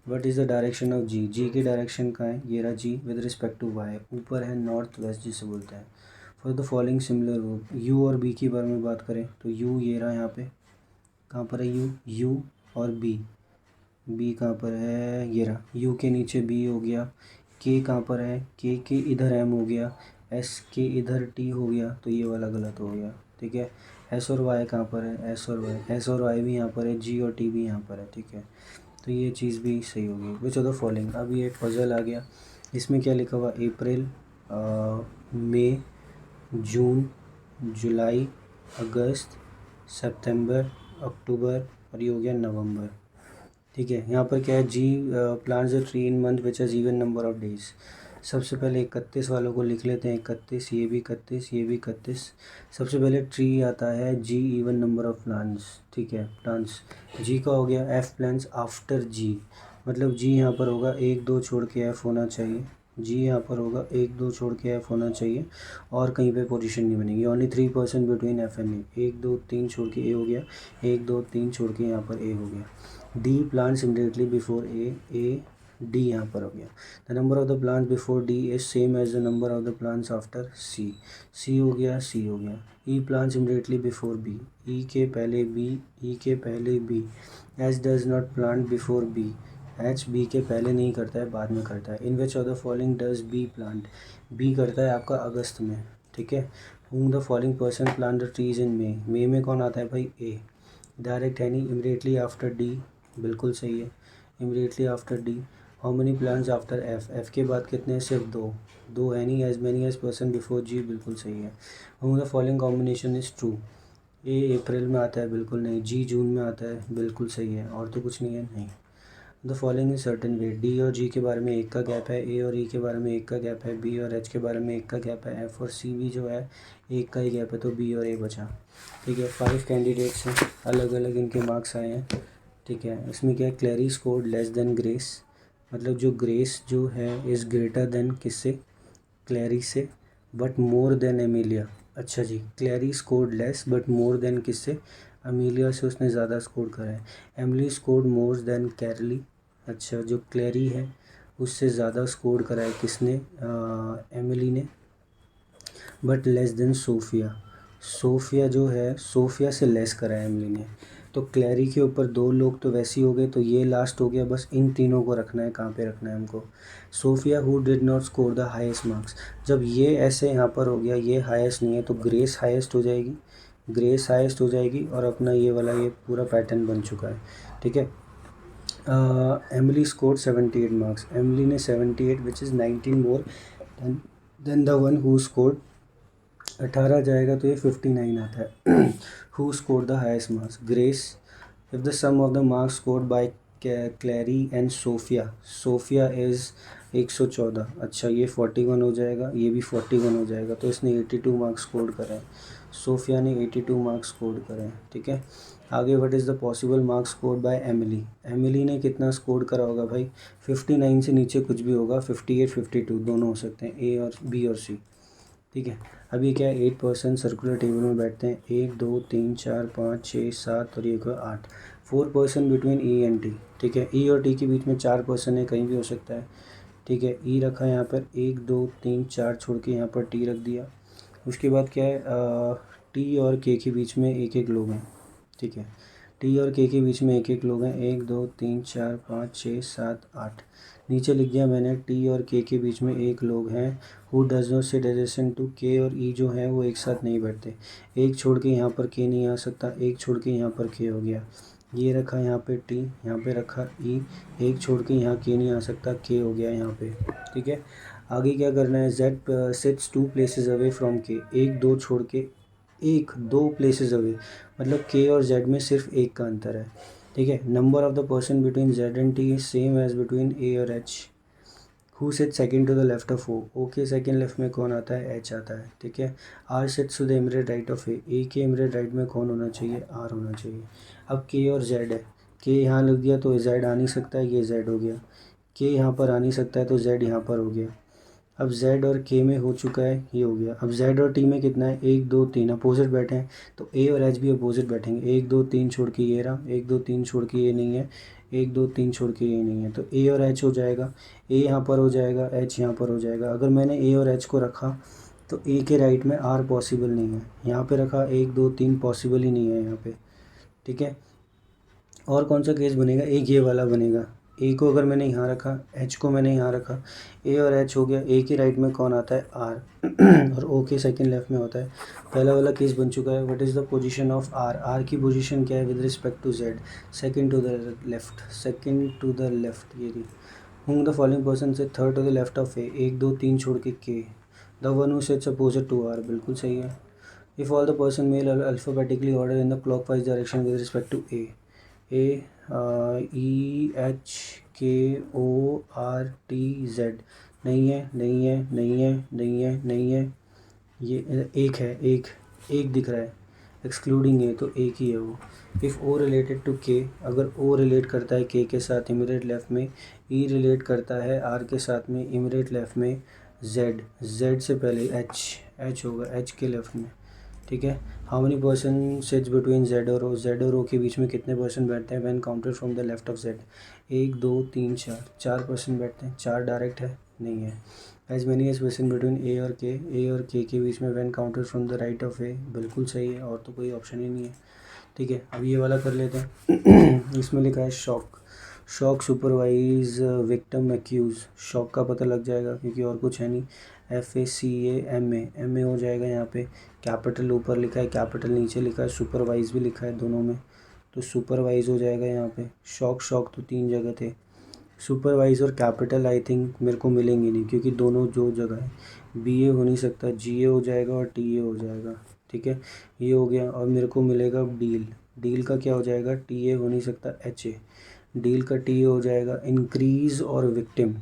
What is the direction of G, G की डायरेक्शन कहाँ है, ये रहा G with respect to Y, ऊपर है, नॉर्थ वेस्ट जिसे बोलते हैं। For the following similar verb, you और बी के बारे में बात करें तो यू ये रहा यहाँ पे, कहाँ पर है यू, यू और बी, बी कहाँ पर है, ये रहा, यू के नीचे बी हो गया, के कहाँ पर है, के इधर एम हो गया, एस के इधर टी हो गया, तो ये वाला गलत हो गया, ठीक है। एस और वाई कहाँ पर है, एस और वाई भी यहाँ पर है, जी और टी भी यहाँ पर है, ठीक है। तो ये चीज़ भी सही होगी। विच ऑफ द फॉलोइंग, अब ये पजल आ गया, इसमें क्या लिखा हुआ, अप्रैल, मई, जून, जुलाई, अगस्त, सितंबर, अक्टूबर और ये हो गया नवंबर, ठीक है। यहाँ पर क्या है, G plants a tree in month which has even number of days. सबसे पहले 31 वालों को लिख लेते हैं, 31, ये भी 31, ये भी 31। सबसे पहले ट्री आता है, जी इवन नंबर ऑफ प्लांट्स, ठीक है, प्लांट्स, जी का हो गया, एफ प्लांट्स आफ्टर जी, मतलब जी यहाँ पर होगा 1 2 छोड़ के एफ होना चाहिए, जी यहाँ पर होगा 1 2 छोड़ के एफ होना चाहिए, और कहीं पे पोजीशन नहीं बनेगी। ओनली 3% बिटवीन एफ एंड ए, 1 2 3 छोड़ के ए हो गया, 1 2 3 छोड़ के यहाँ पर ए हो गया। D plants immediately before A D यहाँ पर हो गया। The number of the plants before D is same as the number of the plants after C, C हो गया, सी हो गया। E plants immediately before B, E के पहले बी, ई के पहले B. H does not plant before B, H B के पहले नहीं करता है, बाद में करता है। In which of the following does B plant, B करता है आपका अगस्त में, ठीक है। Whom the following person plant the trees in मई में कौन आता है भाई, ए। डायरेक्ट है नहीं, इमीडिएटली आफ्टर डी, बिल्कुल सही है, immediately after D. How many plants after F, F के बाद कितने हैं, सिर्फ दो, दो है नहीं, as many as person before G, बिल्कुल सही है। Whom the following combination is true, A अप्रैल में आता है, बिल्कुल नहीं, जी जून में आता है, बिल्कुल सही है, और तो कुछ नहीं है, नहीं। The following in certain way, D और जी के बारे में एक का गैप है, ए और ई के बारे में एक का गैप है, बी और एच के बारे में एक का गैप है, एफ और सी भी जो है एक का ही गैप है, तो बी और ए बचा, ठीक है। 5 कैंडिडेट्स हैं, अलग अलग इनके मार्क्स आए हैं, ठीक है। इसमें क्या है, क्लैरी स्कोर्ड लेस देन ग्रेस, मतलब जो ग्रेस जो है इज़ ग्रेटर देन किससे, क्लैरी से, बट मोर देन एमिलिया। अच्छा जी, Clary scored less but more than किससे, अमीलिया से उसने ज़्यादा स्कोर करा है। Emily scored more than Carly, अच्छा जो क्लैरी है उससे ज़्यादा स्कोर करा है किसने, एमिली ने, but less than Sophia, Sophia जो है सोफिया से लेस करा है एमिली ने। तो क्लैरी के ऊपर 2 लोग तो वैसे ही हो गए, तो ये लास्ट हो गया, बस इन तीनों को रखना है, कहाँ पे रखना है हमको, Sophia who did not score the highest marks. जब ये ऐसे यहाँ पर हो गया, ये हाईएस्ट नहीं है, तो ग्रेस हाईएस्ट हो जाएगी, ग्रेस हाईएस्ट हो जाएगी, और अपना ये वाला ये पूरा पैटर्न बन चुका है, ठीक है। एमिली स्कोर 78 मार्क्स, एमिली ने 78 which is 19 more than the one who scored, 18 जाएगा तो ये 59 आता है। Who score the highest marks, Grace. If the sum of the marks scored by Clary and Sophia, Sophia is 114। अच्छा ये 41 हो जाएगा, ये भी 41 हो जाएगा, तो इसने 82 मार्क्स स्कोर करा है। सोफिया ने 82 मार्क्स स्कोर करा है। ठीक है, आगे what is the possible marks score bye Emily. Emily ने कितना स्कोर करा होगा भाई, 59 से नीचे कुछ भी होगा, 58 52 दोनों हो सकते हैं, ए और बी और सी। ठीक है, अभी क्या है, 8% सर्कुलर टेबल में बैठते हैं, 1 2 3 4 5 6 7 और ये को 8, 4% बिटवीन ई एंड टी। ठीक है, ई और टी के बीच में 4% है, कहीं भी हो सकता है। ठीक है, ई रखा है यहाँ पर, 1 2 3 4 छोड़ के यहाँ पर टी रख दिया। उसके बाद क्या है, टी और के बीच में एक एक लोग हैं। ठीक है, टी और के बीच में एक एक लोग हैं, 1 2 3 4 5 6 7 8। नीचे लिख दिया मैंने, टी और के बीच में एक लोग हैं, who does not sit adjacent to K और ई जो है वो एक साथ नहीं बैठते। एक छोड़ के यहाँ पर के नहीं आ सकता, एक छोड़ के यहाँ पर के हो गया, ये रखा यहाँ पे टी, यहाँ पे रखा ई, एक छोड़ के यहाँ के नहीं आ सकता, के हो गया यहाँ पे। ठीक है, आगे क्या करना है, Z sits 2 places away from K, एक दो छोड़ के, एक दो प्लेसेस अवे, मतलब के और जेड में सिर्फ एक का अंतर है। ठीक है, number of the person between Z and T is same as between A और H. Who sit second to the left of O के सेकंड लेफ्ट में कौन आता है, एच आता है। ठीक है, R sits to the immediate right of A के इमीडिएट राइट में कौन होना चाहिए, आर होना चाहिए। अब के और जेड है, के यहाँ लग दिया तो जेड आ नहीं सकता है, ये जेड हो गया, के यहाँ पर आ नहीं सकता है तो जेड यहाँ पर हो गया। अब z और k में हो चुका है, ये हो गया। अब z और t में कितना है, 1 2 3 अपोजिट बैठे हैं, तो a और h भी अपोजिट बैठेंगे, 1 2 3 छोड़ के ये रहा, 1 2 3 छोड़ के ये नहीं है, 1 2 3 छोड़ के ये नहीं है, तो a और h हो जाएगा, a यहाँ पर हो जाएगा, h यहाँ पर हो जाएगा। अगर मैंने a और h को रखा तो a के राइट में r पॉसिबल नहीं है, यहाँ पे रखा 1 2 3 पॉसिबल ही नहीं है यहाँ पे। ठीक है, और कौन सा केस बनेगा, एक ये वाला बनेगा, ए को अगर मैंने यहाँ रखा, एच को मैंने यहाँ रखा, ए और एच हो गया, ए के राइट में कौन आता है, आर और ओ के सेकंड लेफ्ट में होता है। पहला वाला केस बन चुका है। What is the position of R, R की पोजीशन क्या है with respect to Z, second to the left, second to the left, ये रही। हूँ द फॉलोइंग पर्सन से third to the left of A, 1 2 3 छोड़ के K, the one who sits opposite to R, बिल्कुल सही है। If all the person male alphabetically order in the clockwise direction with respect to A, A E H के O R T Z, नहीं है नहीं है नहीं है नहीं है नहीं है, ये एक है, एक एक दिख रहा है, एक्सक्लूडिंग ए, तो एक ही है वो। इफ़ ओ रिलेटेड टू के, अगर ओ रिलेट करता है के साथ इमीडिएट लेफ्ट में, ई रिलेट करता है आर के साथ में इमीडिएट लेफ्ट में, जेड, जेड से पहले एच, एच होगा एच के लेफ्ट में। ठीक है, how many person sits between Z और ओ, जेड और ओ के बीच में कितने पर्सन बैठते हैं when counted from the left of Z, 1 2 3 4, 4 person बैठते हैं, 4 डायरेक्ट है, नहीं है। As many as person between A और के बीच में when counted from the right of A, बिल्कुल सही है, और तो कोई ऑप्शन ही नहीं है। ठीक है, अब ये वाला कर लेते हैं। इसमें लिखा है shock, shock supervise victim accuse, shock का पता लग जाएगा क्योंकि और कुछ है नहीं, FACAMA हो जाएगा यहाँ पे, कैपिटल ऊपर लिखा है, कैपिटल नीचे लिखा है, सुपरवाइज भी लिखा है दोनों में, तो सुपरवाइज हो जाएगा यहाँ पे। शॉक शॉक तो 3 जगह थे, सुपरवाइज और कैपिटल आई थिंक मेरे को मिलेंगे नहीं क्योंकि दोनों जो जगह है, BA हो नहीं सकता, GA हो जाएगा और TA हो जाएगा। ठीक है, ये हो गया, और मेरे को मिलेगा डील, डील का क्या हो जाएगा, TA हो नहीं सकता, HA, डील का TA हो जाएगा। इंक्रीज़ और विक्टिम,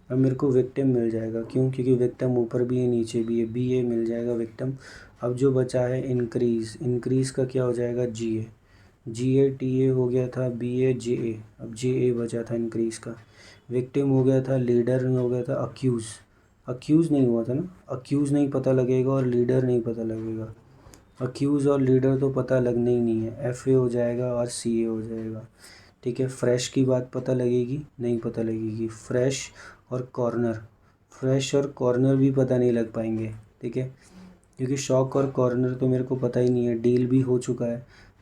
अब मेरे को विक्टिम मिल जाएगा, क्यों, क्योंकि विक्टिम ऊपर भी है नीचे भी है, BA मिल जाएगा विक्टिम। अब जो बचा है इंक्रीज़, इंक्रीज़ का क्या हो जाएगा, GA TA हो गया था, BA JA, अब JA बचा था इंक्रीज़ का। विक्टिम हो गया था, लीडर हो गया था, अक्यूज़, अक्यूज़ नहीं हुआ था ना, अक्यूज़ नहीं पता लगेगा और लीडर नहीं पता लगेगा, अक्यूज़ और लीडर तो पता लगना ही नहीं है, FA हो जाएगा और CA हो जाएगा। ठीक है, फ्रेश की बात पता लगेगी, नहीं पता लगेगी, फ्रेश और कॉर्नर, फ्रेश और कॉर्नर भी पता नहीं लग पाएंगे। ठीक है, क्योंकि शॉक और कॉर्नर तो मेरे को पता ही नहीं है, डील भी हो चुका है,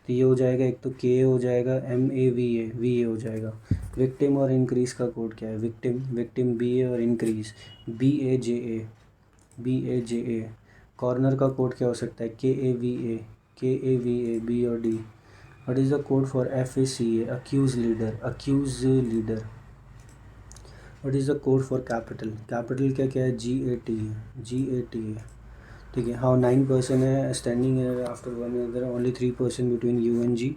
तो ये हो जाएगा, एक तो के हो जाएगा, MAVA हो जाएगा। विक्टिम और इंक्रीज़ का कोड क्या है, विक्टिम BA और इंक्रीज़ BAJA। कॉर्नर का कोड क्या हो सकता है, KAVA B और D। What is the code for FACA, accuse leader. What is the code for capital, capital क्या क्या है, GAT है, ठीक है। हाउ 9% है standing after one other, only 3% between U and G.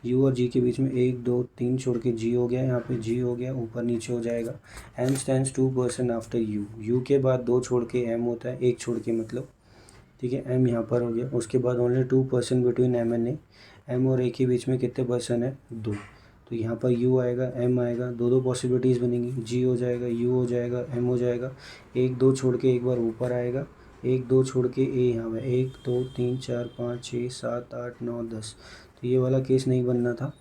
U और जी के बीच में 1 2 3 छोड़ के जी हो गया, यहाँ पे जी हो गया, ऊपर नीचे हो जाएगा। M stands 2% after U, U के बाद 2 छोड़ के एम होता है, 1 छोड़ के मतलब, ठीक है। एम यहाँ पर हो गया, उसके बाद only 2% between M and A, M और ए के बीच में कितने परसेंट है, 2। तो यहाँ पर यू आएगा, एम आएगा, दो पॉसिबिलिटीज़ बनेंगी, जी हो जाएगा, यू हो जाएगा, एम हो जाएगा। 1 2 छोड़ के एक बार ऊपर आएगा, 1 2 छोड़ के ए यहाँ पे 1 2 3 4 5 6 7 8 9 10। तो ये वाला केस नहीं बनना था।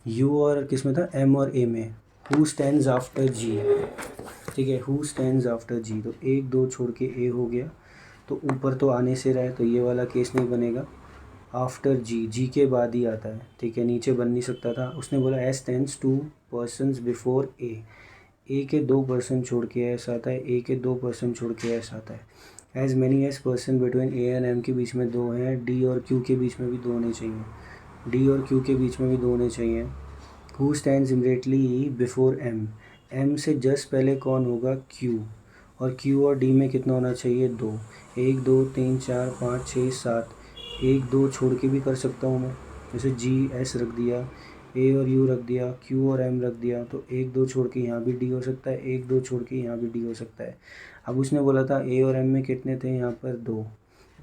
यू और किस में था, एम और ए में। हु स्टैंड्स आफ्टर जी, ठीक है, हु स्टैंड्स आफ्टर जी, तो 1 2 छोड़ के ए हो गया, तो ऊपर तो आने से रहा है, तो ये वाला केस नहीं बनेगा। आफ्टर जी, जी के बाद ही आता है, ठीक है, नीचे बन नहीं सकता था। उसने बोला एस स्टैंड्स 2% बिफोर ए के 2% छोड़ के एस आता है, ए के 2% छोड़ के एस आता है। As many S percent between A and M के बीच में 2 हैं, डी और क्यू के बीच में भी 2 होने चाहिए, डी और क्यू के बीच में भी 2 होने चाहिए। Who stands immediately before M, M से जस्ट पहले कौन होगा, क्यू, और क्यू और डी में कितना होना चाहिए, 2। 1 2 3 4 5 6 7, 1 2 छोड़ के भी कर सकता हूँ मैं, जैसे जी एस रख दिया, ए और यू रख दिया, क्यू और एम रख दिया, तो 1 2 छोड़ के यहाँ भी डी हो सकता है, 1 2 छोड़ के यहाँ भी डी हो सकता है। अब उसने बोला था ए और एम में कितने थे, यहाँ पर 2,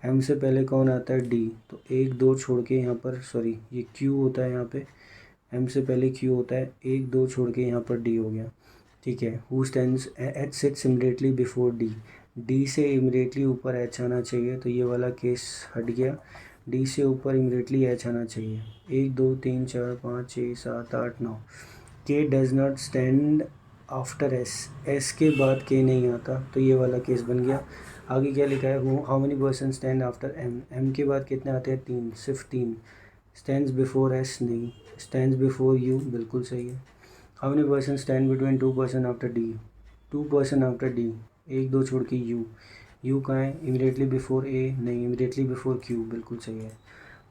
एम से पहले कौन आता है, डी, तो 1 2 छोड़ के यहाँ पर, सॉरी ये क्यू होता है यहाँ पे, एम से पहले क्यू होता है, 1 2 छोड़ के यहाँ पर डी हो गया, ठीक है। Who stands, H sits immediately before D, D से इमीडिएटली ऊपर एच आना चाहिए, तो ये वाला केस हट गया। डी से ऊपर इमीडिएटली एच आना चाहिए। 1 2 3 4 5 6 7 8 9, के does not stand after S, S के बाद के नहीं आता, तो ये वाला केस बन गया। आगे क्या लिखा है, how many person stand after M, M के बाद कितने आते हैं, 3, सिर्फ 3। स्टैंड्स बिफोर एस नहीं, स्टैंड्स बिफोर यू बिल्कुल सही है। How many person stand between 2% after D, 2% after D, 1 2 छोड़ के यू, यू कहाँ है, इमीडिएटली बिफोर ए नहीं, इमीडिएटली बिफोर क्यू बिल्कुल सही है।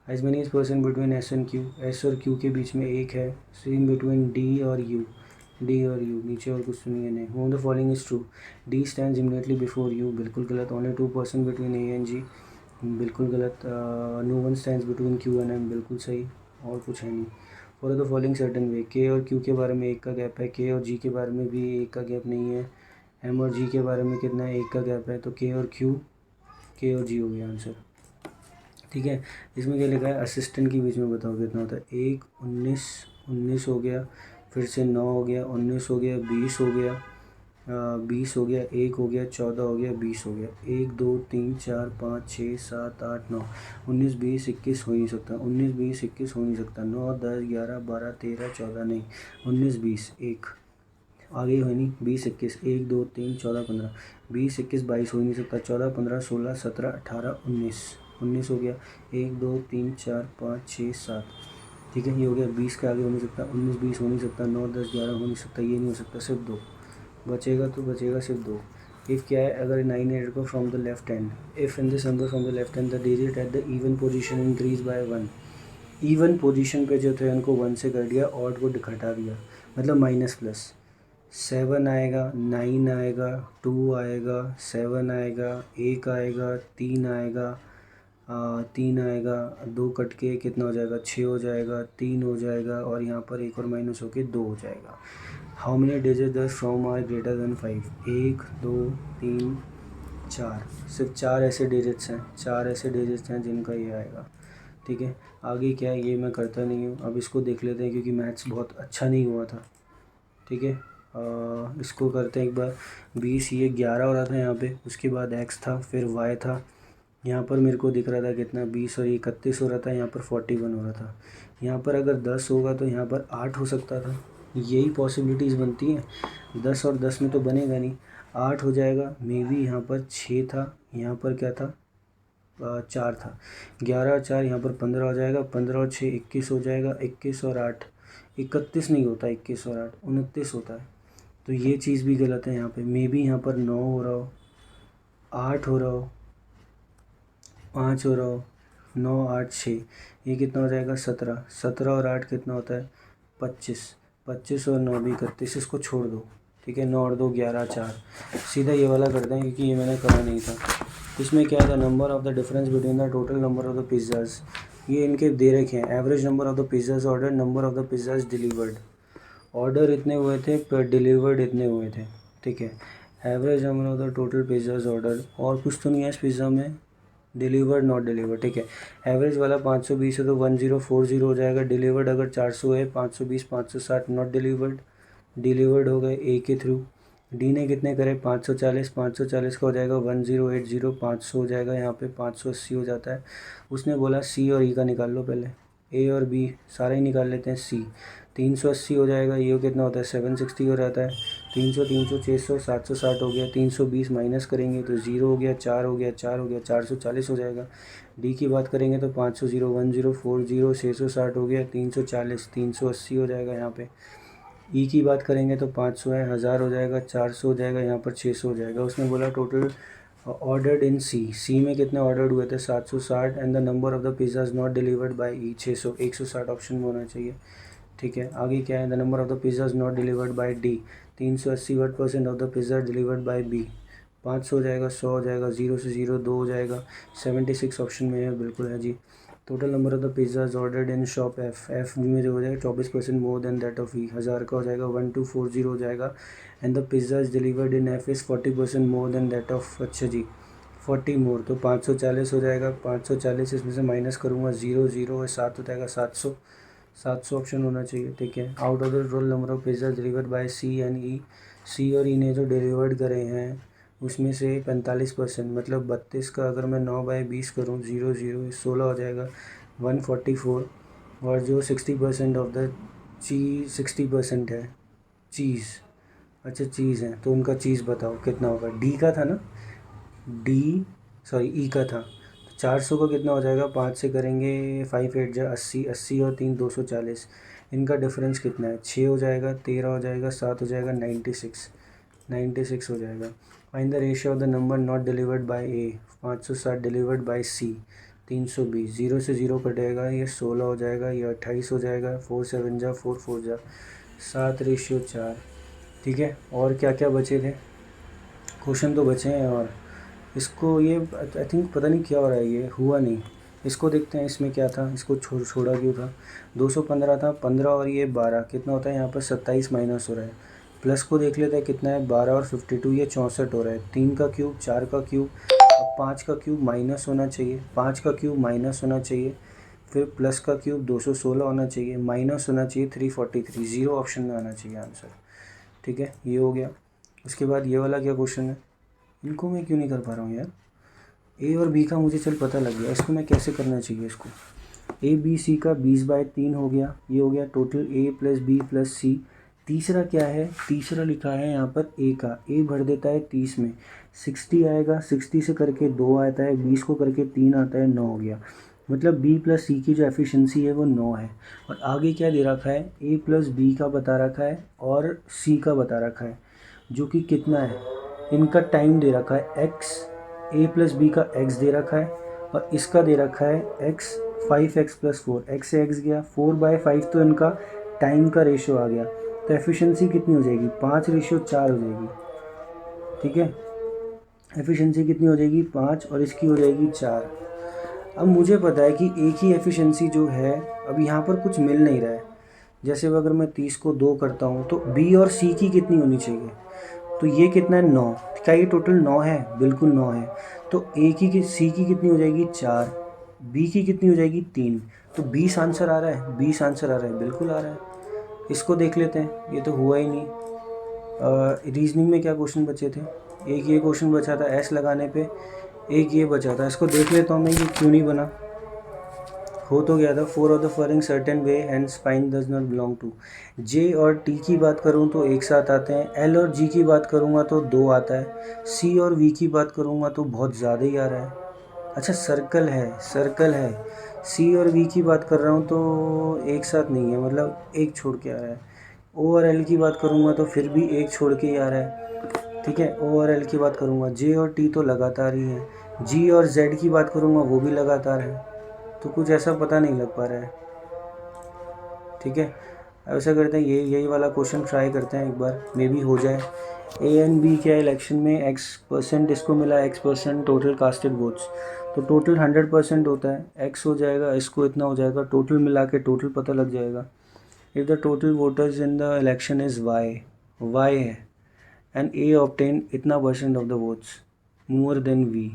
As many is person between S and Q, S और क्यू के बीच में 1 है। सेम बिटवीन डी और यू, डी और यू, नीचे और कुछ नहीं है, नहीं। Home the following is true, D stands immediately before U बिल्कुल गलत। Only 2% between A and G बिल्कुल गलत। No one stands between Q and M बिल्कुल सही, और कुछ है नहीं। For the following certain way, के और क्यू के बारे में 1 का गैप है, के और जी के बारे में भी 1 का गैप नहीं है, एम और जी के बारे में कितना है, 1 का गैप है, तो के और क्यू, के और जी हो गया आंसर, ठीक है। इसमें क्या लिखा है, असिस्टेंट के बीच में बताओ कितना होता है, 1 19 19 हो गया, फिर से 9 हो गया, 19 हो गया, 20 हो गया, 20 हो गया, 1 हो गया, 14 हो गया, 20 हो गया, 1 2 3 4 5 6 7 8 9, 19 20 21 हो नहीं सकता, 19 20 21 हो नहीं सकता, 9 10 11 12 13 14 नहीं, 19 20 1 आगे हो नहीं, 20 21 1 2 3 14 15, 20 21 22 हो नहीं सकता, 14 15 16 17 18 19, 19 हो गया, 1 2 3 4 5 6 7, ठीक है, ये हो गया। 20 के आगे हो नहीं सकता, 19 20 हो नहीं सकता, 9 10 11 हो नहीं सकता, ये नहीं हो सकता, सिर्फ 2 बचेगा, तो बचेगा सिर्फ 2। इफ़ क्या है, अगर 9 को from the left hand, if in this number from the left hand the digit at the even position increase by 1, even position पे जो थे उनको 1 से कर दिया, ऑड को घटा दिया, मतलब माइनस प्लस। 7 आएगा, 9 आएगा, 2 आएगा, 7 आएगा, 1 आएगा, 3 आएगा, 3 आएगा, 2 कट के कितना हो जाएगा, 6 हो जाएगा, 3 हो जाएगा, और यहाँ पर एक और माइनस होके 2 हो जाएगा। How many digit the from are greater than 5, 1 2 3 4, सिर्फ 4 ऐसे डिजिट्स हैं, 4 ऐसे डिजिट्स हैं जिनका ये आएगा, ठीक है। आगे क्या है, ये मैं करता नहीं हूँ, अब इसको देख लेते हैं क्योंकि मैथ्स बहुत अच्छा नहीं हुआ था, ठीक है। इसको करते हैं एक बार। 20 ये 11 हो रहा था यहाँ पे, उसके बाद x था, फिर y था, यहाँ पर मेरे को दिख रहा था कितना, 20 और 31 हो रहा था, यहाँ पर 41 हो रहा था। यहाँ पर अगर 10 होगा तो यहाँ पर 8 हो सकता था, यही पॉसिबिलिटीज़ बनती हैं। 10 और 10 में तो बनेगा नहीं, 8 हो जाएगा, मे बी यहाँ पर 6 था, यहाँ पर क्या था, 4 था, 11 और 4 यहाँ पर 15 हो जाएगा, 15 और 6 21 हो जाएगा, 21 और 8 31 नहीं होता, 21 और 8 29 होता है, तो ये चीज़ भी गलत है यहाँ पे। मे बी यहाँ पर 9 हो रहा हो, 8 हो रहा हो, 5 हो रहा हो, 9 8 6, ये कितना हो जाएगा, 17, 17 और 8 कितना होता है, 25, 25 और 9 भी 31, इसको छोड़ दो, ठीक है। 9 और 2 11 4, सीधा ये वाला करते हैं क्योंकि ये मैंने करा नहीं था। इसमें क्या है, the number of the difference between the total number of the pizzas, ये इनके दे रखे हैं। Average number of the pizzas order, number of the pizzas delivered, order इतने हुए थे पर डिलीवर्ड इतने हुए थे, ठीक है। Average number of the total pizzas order, और कुछ तो नहीं है इस पिज़्ज़ा में, डिलीवर्ड नॉट डिलीवर्ड, ठीक है। एवरेज वाला 520 है तो 1040 हो जाएगा। डिलीवर्ड अगर 400 है, 520 560 नॉट डिलीवर्ड, डिलीवर्ड हो गए ए के थ्रू। डी ने कितने करे, 540, 540 का हो जाएगा 1080, 500 हो जाएगा, यहाँ पे 580 हो जाता है। उसने बोला सी और ई का निकाल लो पहले, ए और बी सारा ही निकाल लेते हैं। सी 380 हो जाएगा, ये कितना होता है 760 हो जाता है। 300 300 600 760 हो गया। 320 माइनस करेंगे तो 0 हो गया, 4 हो गया, 4 हो गया, 440 हो जाएगा। डी की बात करेंगे तो 500 1040 660 हो गया, 340 380 हो जाएगा यहाँ पे। ई की बात करेंगे तो 500 है, 1000 हो जाएगा, 400 हो जाएगा, यहाँ पर 600 हो जाएगा। उसने बोला टोटल ऑर्डर्ड इन सी में कितने ऑर्डर्ड हुए थे 760, and the number of the pizzas not delivered by E 600, 160 option में होना चाहिए, ठीक है। आगे क्या है, the number of the pizzas not delivered by D, 380 % of the pizza delivered by B, 500 हो जाएगा, 100 हो जाएगा, 0 से 0 2 हो जाएगा, 76 ऑप्शन में है, बिल्कुल है जी। Total number of the pizzas ordered in shop F में जो हो जाएगा 24% more than that of E, 1000 का हो जाएगा, 1240 हो जाएगा। And the pizzas delivered in F is 40% more than that of, अच्छा जी 40 मोर, तो 540 हो जाएगा। 540 इसमें से माइनस करूँगा, 0 0 है, 7 हो जाएगा, 700 700 ऑप्शन होना चाहिए, ठीक है। Out of the total number of pizza delivered by C and E, C और ई ने जो डिलीवर्ड करे हैं उसमें से 45%, मतलब 32 का अगर मैं 9/20 करूँ, 0 0 16 हो जाएगा, 144। और जो 60% ऑफ द चीज़, 60% है चीज़, अच्छा चीज़ है तो उनका चीज़ बताओ कितना होगा। डी का था ना, डी सॉरी ई का था, 400 का कितना हो जाएगा, 5 से करेंगे 5 8 जा 80, 80 और 3 240, इनका डिफरेंस कितना है, 6 हो जाएगा, 13 हो जाएगा, 7 हो जाएगा, 96 हो जाएगा। Find the ratio of the number not delivered by A, 560 delivered by C 320, 0 से 0 कटेगा, ये 16 हो जाएगा, ये 28 हो जाएगा, 4 7 जा 4 4 जा 7:4, ठीक है। और क्या क्या बचे थे क्वेश्चन, तो बचे हैं। और इसको ये आई थिंक पता नहीं क्या हो रहा है, ये हुआ नहीं। इसको देखते हैं, इसमें क्या था, इसको छोड़ा क्यों था। 215 था, 15 और ये 12 कितना होता है यहाँ पर 27 माइनस हो रहा है। प्लस को देख लेते हैं कितना है, 12 और 52 ये 64 हो रहा है। 3 का क्यूब, 4 का क्यूब, अब 5 का क्यूब माइनस होना चाहिए, 5 का क्यूब माइनस होना चाहिए, फिर प्लस का क्यूब 216 होना चाहिए, माइनस होना चाहिए 343, 0 ऑप्शन में आना चाहिए आंसर, ठीक है। ये हो गया। उसके बाद ये वाला क्या क्वेश्चन है, इनको मैं क्यों नहीं कर पा रहा हूँ यार। ए और बी का मुझे चल पता लग गया, इसको मैं कैसे करना चाहिए। इसको ए बी सी का 20/3 हो गया, ये हो गया total A plus B plus सी। तीसरा क्या है, तीसरा लिखा है यहाँ पर ए का, ए भर देता है 30 में, 60 आएगा, 60 से करके 2 आता है, 20 को करके 3 आता है, 9 हो गया। मतलब बी प्लस सी की जो एफिशिएंसी है वो 9 है। और आगे क्या दे रखा है, ए प्लस बी का बता रखा है और सी का बता रखा है, जो कि कितना है, इनका टाइम दे रखा है एक्स, ए प्लस बी का एक्स दे रखा है, और इसका दे रखा है एक्स, 5x + 4, एक्स से एक्स गया, 4/5 तो इनका टाइम का रेशियो आ गया। तो एफिशिएंसी कितनी हो जाएगी, 5:4 हो जाएगी, ठीक है। एफिशिएंसी कितनी हो जाएगी 5 और इसकी हो जाएगी 4। अब मुझे पता है कि एक ही एफिशिएंसी जो है, अब यहाँ पर कुछ मिल नहीं रहा है। जैसे अगर मैं 30 को 2 करता हूँ तो बी और सी की कितनी होनी चाहिए, तो ये कितना है 9, क्या ये टोटल 9 है, बिल्कुल 9 है। तो ए की सी की कितनी हो जाएगी 4, बी की कितनी हो जाएगी 3, तो 20 आंसर आ रहा है, 20 आंसर आ रहा है, बिल्कुल आ रहा है। इसको देख लेते हैं, ये तो हुआ ही नहीं। रीजनिंग में क्या क्वेश्चन बचे थे, एक ये क्वेश्चन बचा था एस लगाने पे, एक ये बचा था। इसको देख लेता हूँ मैं, ये क्यों नहीं बना। हो तो गया था, 4 of the following certain way and spine does not belong to. J और टी की बात करूँ तो एक साथ आते हैं, एल और जी की बात करूँगा तो 2 आता है, सी और वी की बात करूँगा तो बहुत ज़्यादा ही आ रहा है। अच्छा सर्कल है, सर्कल है, सी और वी की बात कर रहा हूँ तो एक साथ नहीं है, मतलब एक छोड़ के आ रहा है। ओ और एल की बात करूँगा तो फिर भी एक छोड़ के ही आ रहा है, ठीक है। ओ और एल की बात करूँगा, जे और टी तो लगातार ही है, जी और जेड की बात करूँगा वो भी लगातार है, तो कुछ ऐसा पता नहीं लग पा रहा है, ठीक है। अब ऐसा करते हैं, यही वाला क्वेश्चन ट्राई करते हैं एक बार, मे बी हो जाए। ए एंड बी क्या है इलेक्शन में, X% इसको मिला, X% टोटल कास्टेड वोट्स, तो टोटल 100% होता है, X हो जाएगा, इसको इतना हो जाएगा, टोटल मिला के टोटल पता लग जाएगा। If the total voters in the election is Y है, एंड A ऑब्टेन इतना % of the votes more than V,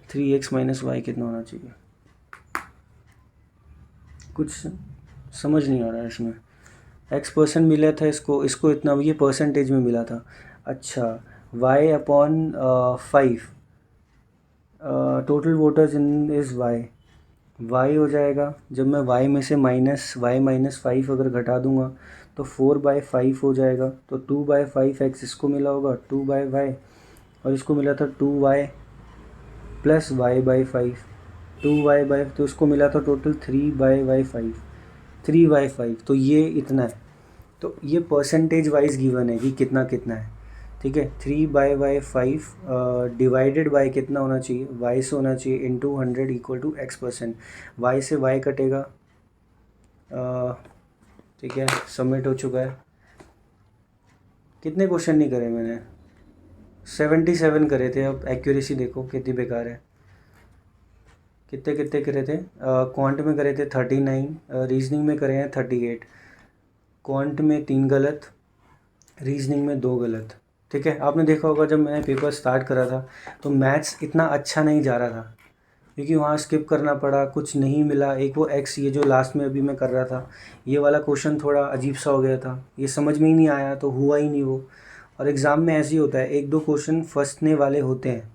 3x - y कितना होना चाहिए? कुछ समझ नहीं आ रहा है इसमें। X% मिला था इसको इतना, ये परसेंटेज में मिला था। अच्छा, y/5 total voters in is y हो जाएगा। जब मैं y में से -5 अगर घटा दूंगा तो 4/5 हो जाएगा, तो 2/5x इसको मिला होगा 2/y, और इसको मिला था 2y प्लस y/5, 2y/, तो इसको मिला था टोटल 3y/5, तो ये इतना है। तो ये परसेंटेज वाइज गिवन है कि कितना कितना है, ठीक है। 3/5 डिवाइडेड बाय कितना होना चाहिए, y से होना चाहिए into 100 equal to X%, y से y कटेगा, ठीक है। सबमिट हो चुका है। कितने क्वेश्चन नहीं करे मैंने, 77 करे थे। अब एक्यूरेसी देखो कितनी बेकार है। कितने कितने करे थे, क्वांट में करे थे 39, रीजनिंग में करे हैं 38, क्वांट में 3 गलत, रीजनिंग में 2 गलत, ठीक है। आपने देखा होगा जब मैंने पेपर स्टार्ट करा था तो मैथ्स इतना अच्छा नहीं जा रहा था, क्योंकि वहाँ स्किप करना पड़ा, कुछ नहीं मिला। एक वो एक्स, ये जो लास्ट में अभी मैं कर रहा था, ये वाला क्वेश्चन थोड़ा अजीब सा हो गया था, ये समझ में ही नहीं आया तो हुआ ही नहीं वो। और एग्ज़ाम में ऐसे ही होता है, 1-2 क्वेश्चन फंसने वाले होते हैं,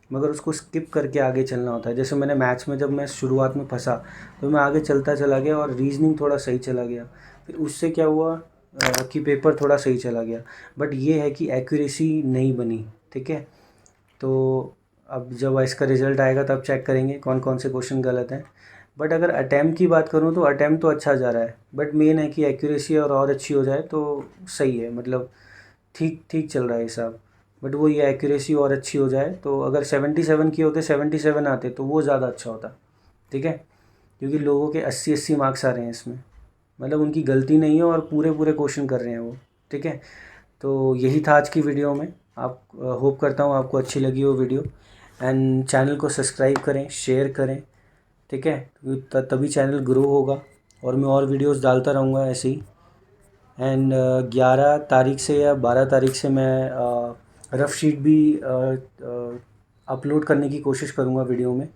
मगर उसको स्किप करके आगे चलना होता है। जैसे मैंने मैथ्स में जब मैं शुरुआत में फंसा तो मैं आगे चलता चला गया और रीजनिंग थोड़ा सही चला गया, फिर उससे क्या हुआ कि पेपर थोड़ा सही चला गया। बट ये है कि एक्यूरेसी नहीं बनी, ठीक है। तो अब जब इसका रिज़ल्ट आएगा तब चेक करेंगे कौन कौन से क्वेश्चन गलत हैं। बट अगर अटैम्प्ट की बात करूँ तो अटैम्प्ट तो अच्छा जा रहा है, बट मेन है कि एक्यूरेसी और अच्छी हो जाए तो सही है, मतलब ठीक ठीक चल रहा है हिसाब। बट वो ये एक्यूरेसी और अच्छी हो जाए, तो अगर 77 की होते, 77 आते तो वो ज़्यादा अच्छा होता, ठीक है। क्योंकि लोगों के 80-80 मार्क्स आ रहे हैं इसमें, मतलब उनकी गलती नहीं है और पूरे पूरे क्वेश्चन कर रहे हैं वो, ठीक है। तो यही था आज की वीडियो में। आप होप करता हूँ आपको अच्छी लगी वो वीडियो, एंड चैनल को सब्सक्राइब करें, शेयर करें, ठीक है, क्योंकि तभी चैनल ग्रो होगा और मैं और वीडियोस डालता रहूँगा ऐसे ही। एंड 11 तारीख से या 12 तारीख से मैं रफ शीट भी अपलोड करने की कोशिश करूँगा वीडियो में,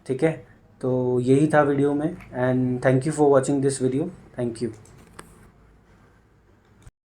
ठीक है। तो यही था वीडियो में, and thank you for watching this video, thank you.